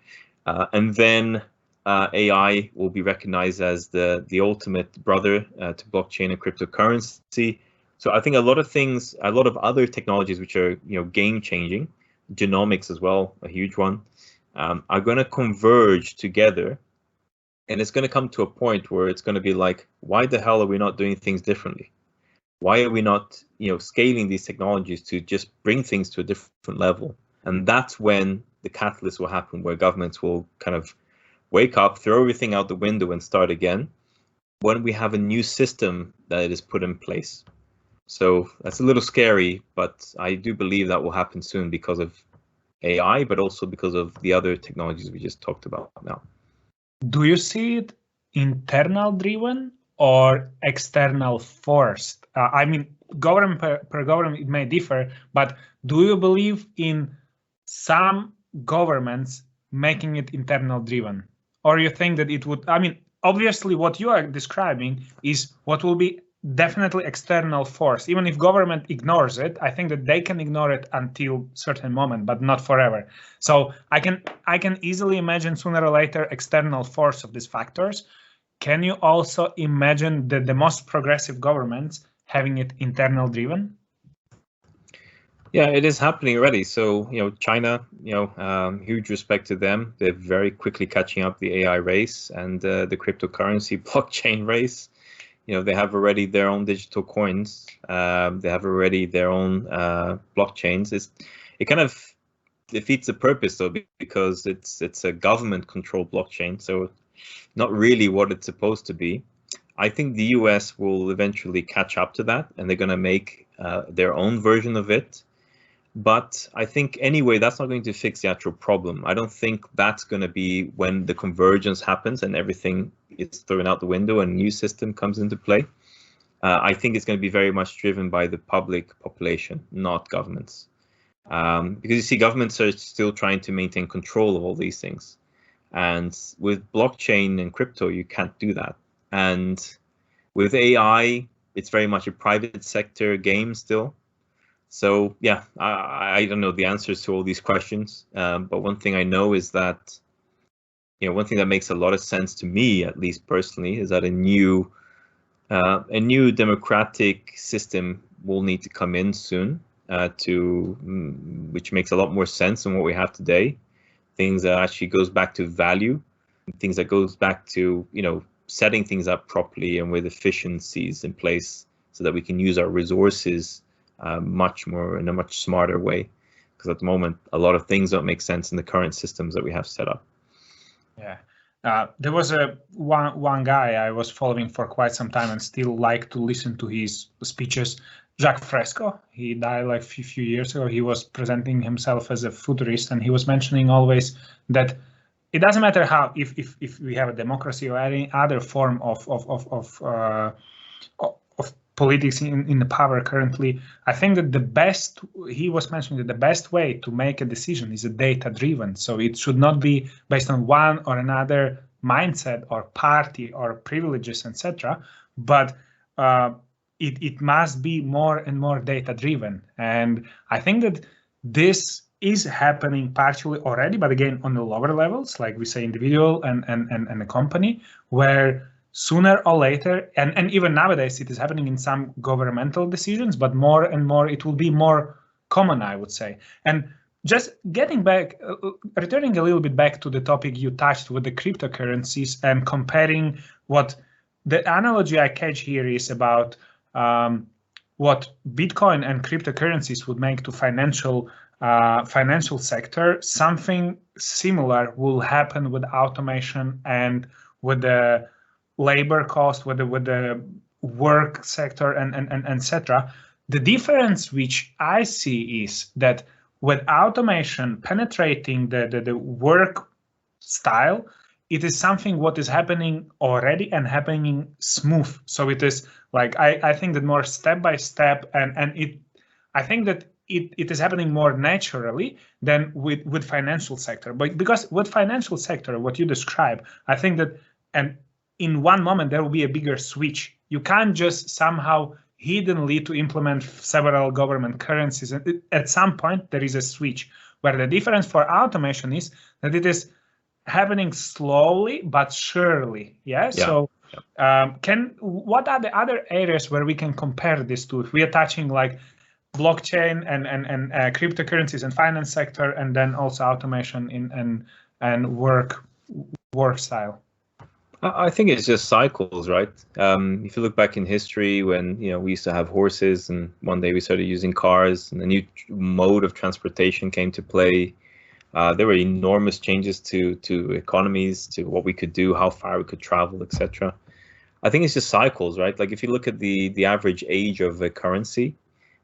and then AI will be recognized as the ultimate brother to blockchain and cryptocurrency. So I think a lot of things, a lot of other technologies which are game changing, genomics as well, a huge one, are going to converge together, and it's going to come to a point where it's going to be like, why the hell are we not doing things differently? Why are we not scaling these technologies to just bring things to a different level? And that's when the catalyst will happen, where governments will kind of wake up, throw everything out the window and start again when we have a new system that is put in place. So that's a little scary, but I do believe that will happen soon because of AI, but also because of the other technologies we just talked about now.
Do you see it internal driven or external forced? I mean, government per government, it may differ, but do you believe in some governments making it internal driven? Or you think that it would, I mean, obviously what you are describing is what will be definitely external force. Even if government ignores it, I think that they can ignore it until certain moment, but not forever. So I can easily imagine sooner or later external force of these factors. Can you also imagine that the most progressive governments having it internal driven?
Yeah, it is happening already. So, China, huge respect to them. They're very quickly catching up the AI race and the cryptocurrency blockchain race. They have already their own digital coins. They have already their own blockchains. It kind of defeats the purpose, though, because it's a government-controlled blockchain. So not really what it's supposed to be. I think the US will eventually catch up to that, and they're going to make their own version of it. But I think anyway, that's not going to fix the actual problem. I don't think that's going to be when the convergence happens and everything is thrown out the window and a new system comes into play. I think it's going to be very much driven by the public population, not governments. Because you see, governments are still trying to maintain control of all these things. And with blockchain and crypto, you can't do that. And with AI, it's very much a private sector game still. So yeah, I don't know the answers to all these questions, but one thing I know is that, one thing that makes a lot of sense to me, at least personally, is that a new democratic system will need to come in soon, which makes a lot more sense than what we have today. Things that actually goes back to value, things that goes back to setting things up properly and with efficiencies in place, so that we can use our resources much more in a much smarter way, because at the moment a lot of things don't make sense in the current systems that we have set up.
Yeah, there was one guy I was following for quite some time and still like to listen to his speeches. Jacques Fresco, he died like a few years ago. He was presenting himself as a futurist, and he was mentioning always that it doesn't matter how, if we have a democracy or any other form of politics in the power currently, I think that he was mentioning that the best way to make a decision is a data-driven. So it should not be based on one or another mindset or party or privileges, etc. But it must be more and more data driven. And I think that this is happening partially already, but again, on the lower levels, like we say, individual and a company, where sooner or later, and even nowadays, it is happening in some governmental decisions, but more and more, it will be more common, I would say. And just getting back, returning a little bit back to the topic you touched with the cryptocurrencies and comparing what the analogy I catch here is about what Bitcoin and cryptocurrencies would make to financial sector. Something similar will happen with automation and with the labor cost, with the work sector, and etc. The difference which I see is that with automation penetrating the work style, it is something what is happening already and happening smooth. So it is like I think that more step by step, and I think that it is happening more naturally than with financial sector. But because with financial sector, what you describe, I think that and in one moment there will be a bigger switch. You can't just somehow hiddenly to implement several government currencies. At some point there is a switch, where the difference for automation is that it is happening slowly but surely. Yeah. So what are the other areas where we can compare this to? If we are touching like blockchain and cryptocurrencies and finance sector, and then also automation and work style.
I think it's just cycles, right? If you look back in history, when we used to have horses, and one day we started using cars, and a new mode of transportation came to play. There were enormous changes to economies, to what we could do, how far we could travel, etc. I think it's just cycles, right? Like if you look at the average age of a currency,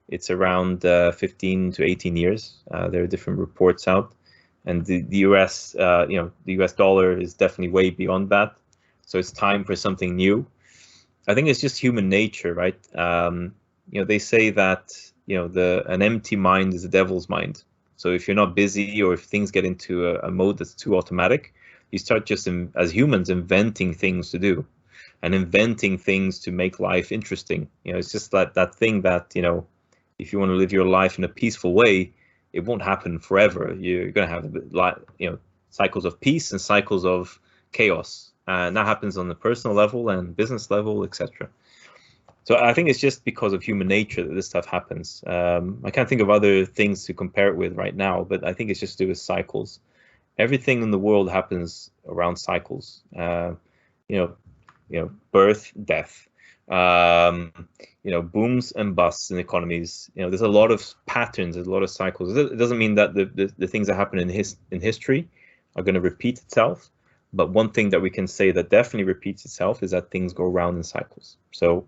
it's around 15 to 18 years. There are different reports out, and the US, the US dollar is definitely way beyond that. So it's time for something new. I think it's just human nature, right? They say that an empty mind is a devil's mind. So if you're not busy, or if things get into a mode that's too automatic, you start just as humans inventing things to do, and inventing things to make life interesting. It's just that thing that if you want to live your life in a peaceful way, it won't happen forever. You're going to have cycles of peace and cycles of chaos. And that happens on the personal level and business level, etc. So I think it's just because of human nature that this stuff happens. I can't think of other things to compare it with right now, but I think it's just to do with cycles. Everything in the world happens around cycles. Birth, death, booms and busts in economies. There's a lot of patterns, there's a lot of cycles. It doesn't mean that the things that happen in history are going to repeat itself. But one thing that we can say that definitely repeats itself is that things go around in cycles. So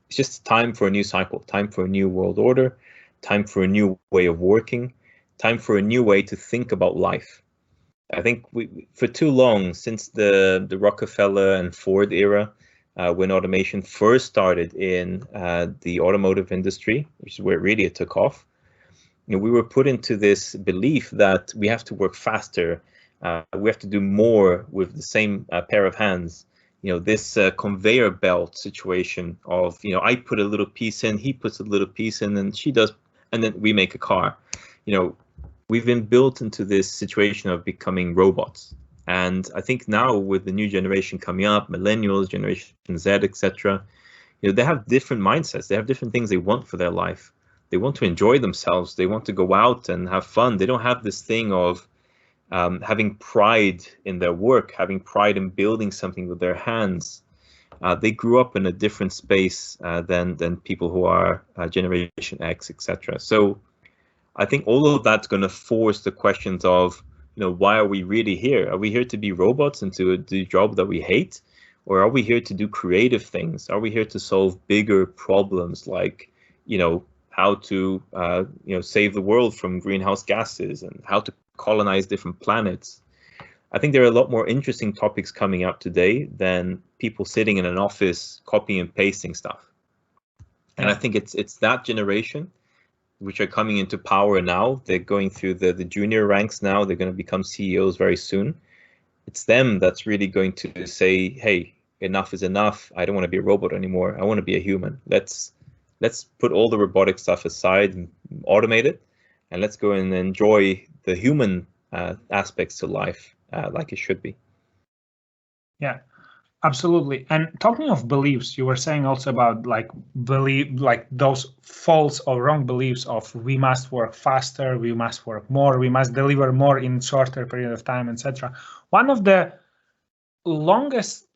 it's just time for a new cycle, time for a new world order, time for a new way of working, time for a new way to think about life. I think for too long, since the Rockefeller and Ford era, when automation first started in the automotive industry, which is where really it took off, we were put into this belief that we have to work faster. We have to do more with the same pair of hands. This conveyor belt situation of, I put a little piece in, he puts a little piece in, and she does, and then we make a car. We've been built into this situation of becoming robots. And I think now with the new generation coming up, millennials, Generation Z, etc., they have different mindsets. They have different things they want for their life. They want to enjoy themselves. They want to go out and have fun. They don't have this thing of having pride in their work, having pride in building something with their hands. They grew up in a different space than people who are Generation X, etc. So I think all of that's going to force the questions of, why are we really here? Are we here to be robots and to do a job that we hate? Or are we here to do creative things? Are we here to solve bigger problems like, how to, save the world from greenhouse gases, and how to colonize different planets? I think there are a lot more interesting topics coming up today than people sitting in an office copying and pasting stuff. And I think it's that generation which are coming into power now. They're going through the junior ranks now. They're going to become CEOs very soon. It's them that's really going to say, hey, enough is enough. I don't want to be a robot anymore. I want to be a human. Let's put all the robotic stuff aside and automate it, and let's go and enjoy the human aspects to life like it should be.
Yeah, absolutely. And talking of beliefs, you were saying also about like those false or wrong beliefs of we must work faster, we must work more, we must deliver more in shorter period of time, etc. One of the longest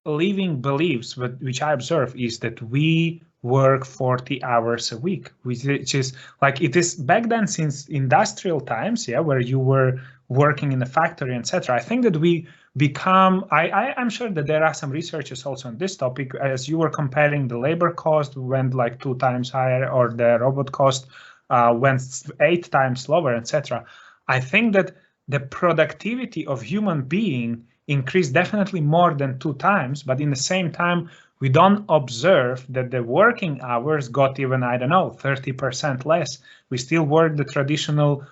living beliefs which I observe is that we work 40 hours a week, which is like it is back then since industrial times, yeah, where you were working in a factory, etc. I think that we become, I'm sure that there are some researchers also on this topic, as you were comparing the labor cost went like 2 times higher, or the robot cost went 8 times lower, etc. I think that the productivity of human being increased definitely more than 2 times, but in the same time, we don't observe that the working hours got even, I don't know, 30% less. We still work the traditional,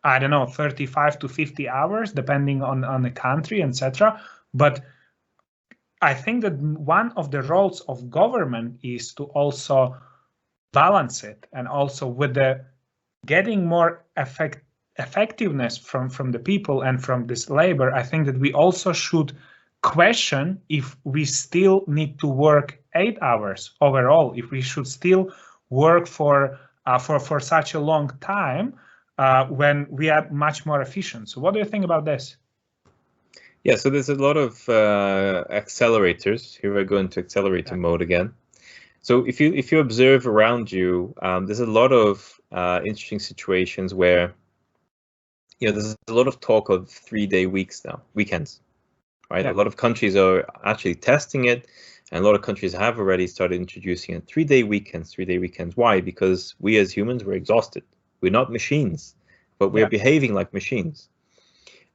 I don't know, 35 to 50 hours, depending on the country, etc. But I think that one of the roles of government is to also balance it, and also with the getting more effectiveness from the people and from this labor. I think that we also should question if we still need to work 8 hours overall, if we should still work for such a long time when we are much more efficient. So what do you think about this?
Yeah, so there's a lot of accelerators. Here I go into accelerator mode again. So if you observe around you, there's a lot of interesting situations where, you know, there's a lot of talk of 3-day weekends, right? Yeah. A lot of countries are actually testing it, and a lot of countries have already started introducing it. 3-day weekends, 3-day weekends. Why? Because we as humans, we're exhausted. We're not machines, but we're behaving like machines.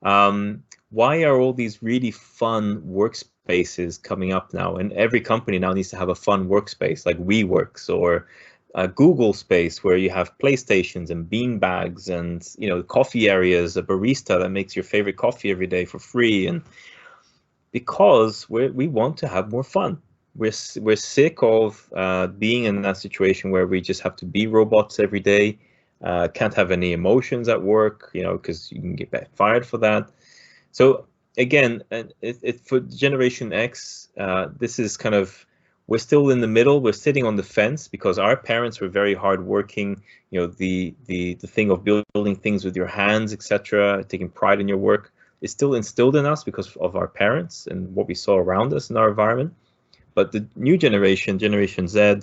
Why are all these really fun workspaces coming up now? And every company now needs to have a fun workspace like WeWorks or a Google Space, where you have PlayStations and bean bags and, you know, coffee areas, a barista that makes your favorite coffee every day for free. And because we want to have more fun. We're sick of being in that situation where we just have to be robots every day. Can't have any emotions at work, you know, because you can get fired for that. So again, for Generation X, this is kind of, we're still in the middle. We're sitting on the fence because our parents were very hardworking. You know, the thing of building things with your hands, etc., taking pride in your work is still instilled in us because of our parents and what we saw around us in our environment. But the new generation, Generation Z,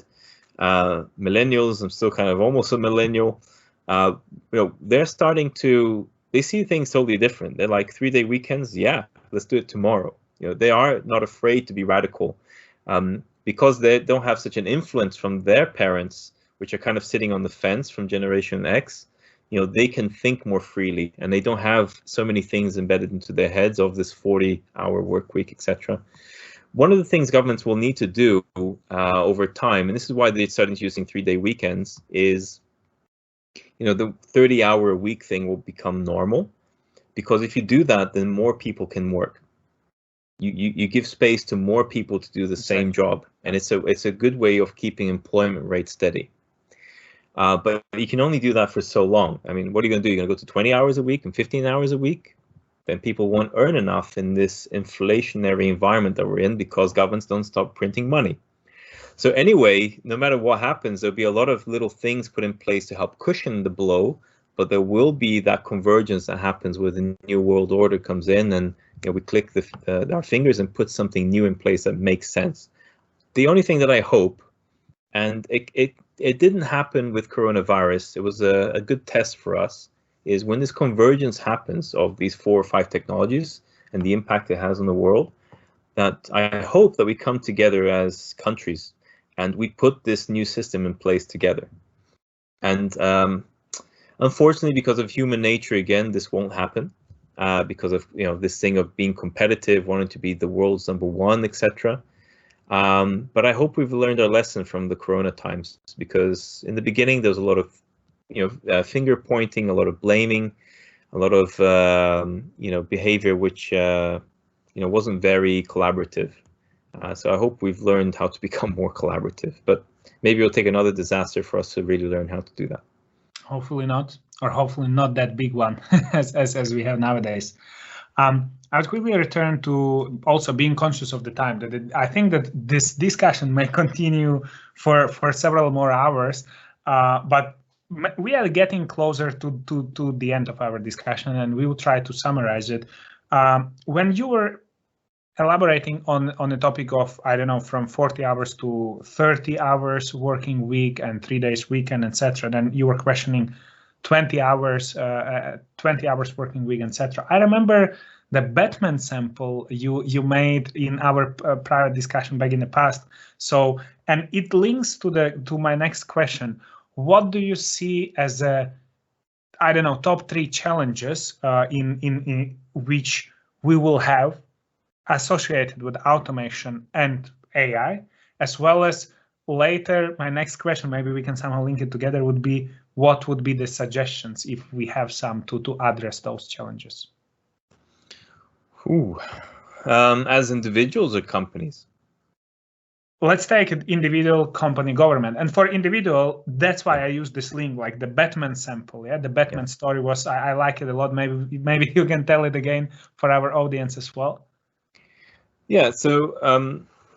millennials, I'm still kind of almost a millennial. You know, they're starting to, they see things totally different. They're like 3-day weekends. Yeah, let's do it tomorrow. You know, they are not afraid to be radical because they don't have such an influence from their parents, which are kind of sitting on the fence from Generation X. You know, they can think more freely, and they don't have so many things embedded into their heads of this 40-hour work week, etc. One of the things governments will need to do over time, and this is why they started using 3-day weekends, is, you know, the 30-hour a week thing will become normal, because if you do that, then more people can work. You give space to more people to do the same job, and it's a good way of keeping employment rates steady. But you can only do that for so long. I mean, what are you going to do? You're going to go to 20 hours a week and 15 hours a week? Then people won't earn enough in this inflationary environment that we're in, because governments don't stop printing money. So anyway, no matter what happens, there'll be a lot of little things put in place to help cushion the blow, but there will be that convergence that happens when the new world order comes in, and, you know, we click our fingers and put something new in place that makes sense. The only thing that I hope, and it didn't happen with coronavirus, it was a good test for us, is when this convergence happens of these 4 or 5 technologies and the impact it has on the world, that I hope that we come together as countries and we put this new system in place together. And unfortunately, because of human nature, again, this won't happen because of, you know, this thing of being competitive, wanting to be the world's #1, etc. But I hope we've learned our lesson from the Corona times, because in the beginning there was a lot of, you know, finger pointing, a lot of blaming, a lot of you know, behavior which you know, wasn't very collaborative. So I hope we've learned how to become more collaborative, but maybe it'll take another disaster for us to really learn how to do that.
Hopefully not, or hopefully not that big one as we have nowadays. I would quickly return to also being conscious of the time. I think that this discussion may continue for several more hours, but we are getting closer to the end of our discussion, and we will try to summarize it. When you were elaborating on the topic of, I don't know, from 40 hours to 30 hours working week and 3 days weekend, etc., then you were questioning 20 hours working week, etc. I remember the Batman sample you made in our prior discussion back in the past. So, and it links to my next question. What do you see as I don't know, top 3 challenges in which we will have associated with automation and AI, as well as later, my next question, maybe we can somehow link it together, would be what would be the suggestions if we have some to address those challenges?
As individuals or companies?
Let's take an individual, company, government. And for individual, that's why I use this link, like the Batman sample. Yeah, the Batman story was, I like it a lot. Maybe you can tell it again for our audience as well.
Yeah, so,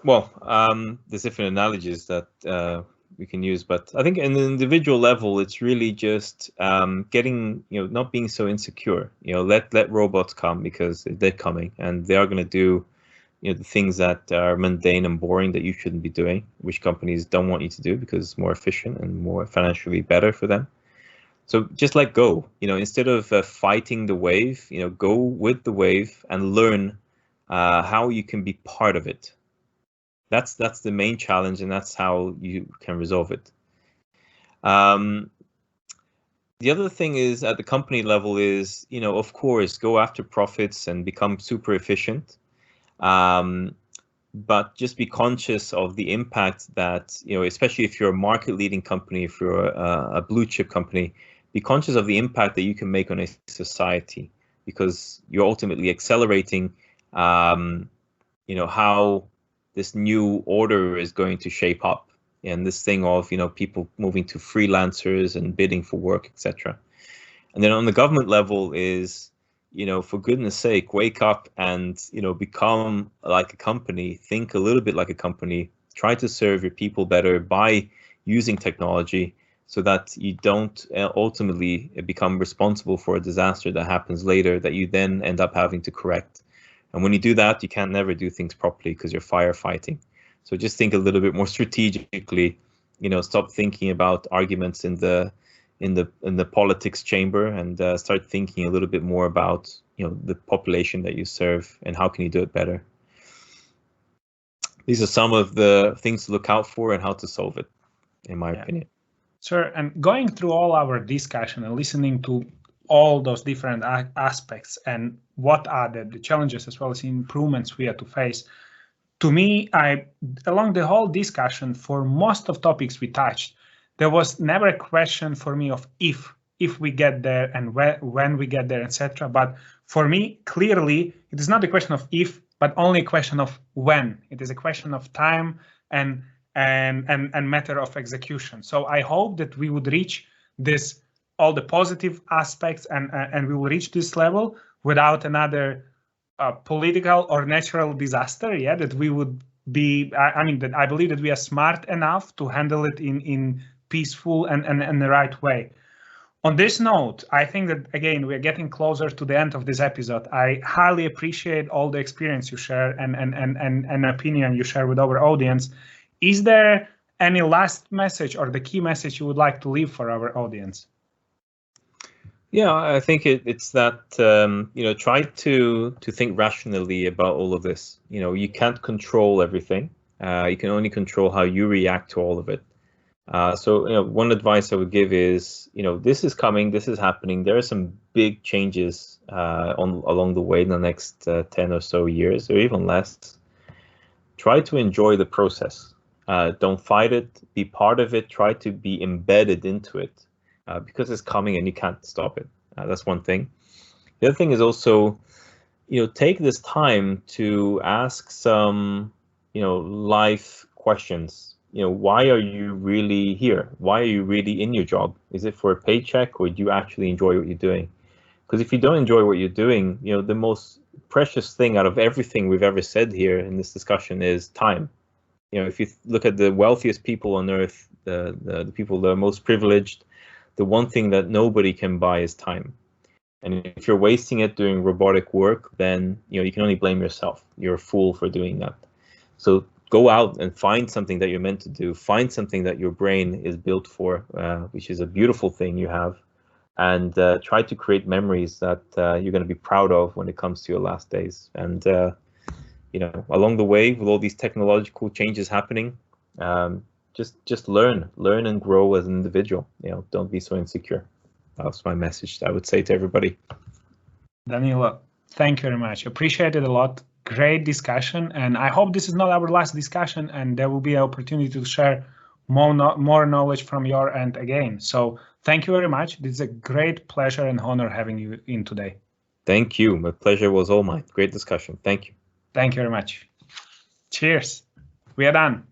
there's different analogies that we can use, but I think in the individual level, it's really just getting, not being so insecure. Let robots come because they're coming and they are going to do, the things that are mundane and boring that you shouldn't be doing, which companies don't want you to do because it's more efficient and more financially better for them. So just let go, instead of fighting the wave, go with the wave and learn how you can be part of it. That's the main challenge, and that's how you can resolve it. The other thing is at the company level is, of course, go after profits and become super efficient. But just be conscious of the impact that, especially if you're a market leading company, if you're a blue chip company, be conscious of the impact that you can make on a society, because you're ultimately accelerating how this new order is going to shape up, and this thing of people moving to freelancers and bidding for work, etc. And then on the government level is, for goodness sake, wake up and become like a company, think a little bit like a company, try to serve your people better by using technology, so that you don't ultimately become responsible for a disaster that happens later that you then end up having to correct. And when you do that, you can never do things properly because you're firefighting. So just think a little bit more strategically. Stop thinking about arguments in the politics chamber, and start thinking a little bit more about the population that you serve and how can you do it better. These are some of the things to look out for and how to solve it, in my opinion.
Sure. And going through all our discussion and listening to all those different aspects and what are the challenges as well as improvements we have to face. To me, along the whole discussion, for most of topics we touched, there was never a question for me of if we get there and when we get there, etc. But for me, clearly, it is not a question of if, but only a question of when. It is a question of time and matter of execution. So I hope that we would reach all the positive aspects and we will reach this level without another political or natural disaster. Yeah, that we would be. That I believe that we are smart enough to handle it in peaceful and the right way. On this note, I think that again we are getting closer to the end of this episode. I highly appreciate all the experience you share and opinion you share with our audience. Is there any last message or the key message you would like to leave for our audience?
Yeah, I think it's that try to think rationally about all of this. You can't control everything. You can only control how you react to all of it. So one advice I would give is this is coming, this is happening. There are some big changes along the way in the next 10 or so years, or even less. Try to enjoy the process. Don't fight it. Be part of it. Try to be embedded into it. Because it's coming and you can't stop it. That's one thing. The other thing is also, take this time to ask some life questions. Why are you really here? Why are you really in your job? Is it for a paycheck, or do you actually enjoy what you're doing? Because if you don't enjoy what you're doing, the most precious thing out of everything we've ever said here in this discussion is time. If you look at the wealthiest people on earth, the people that are most privileged, the one thing that nobody can buy is time. And if you're wasting it doing robotic work, then you can only blame yourself. You're a fool for doing that. So go out and find something that you're meant to do. Find something that your brain is built for, which is a beautiful thing you have, and try to create memories that you're going to be proud of when it comes to your last days. And along the way, with all these technological changes happening, just learn and grow as an individual. Don't be so insecure. That's my message I would say to everybody.
Danilo, thank you very much. Appreciate it a lot. Great discussion, and I hope this is not our last discussion, and there will be an opportunity to share more knowledge from your end again. So thank you very much. This is a great pleasure and honor having you in today.
Thank you. My pleasure was all mine. Great discussion. Thank you.
Thank you very much. Cheers. We are done.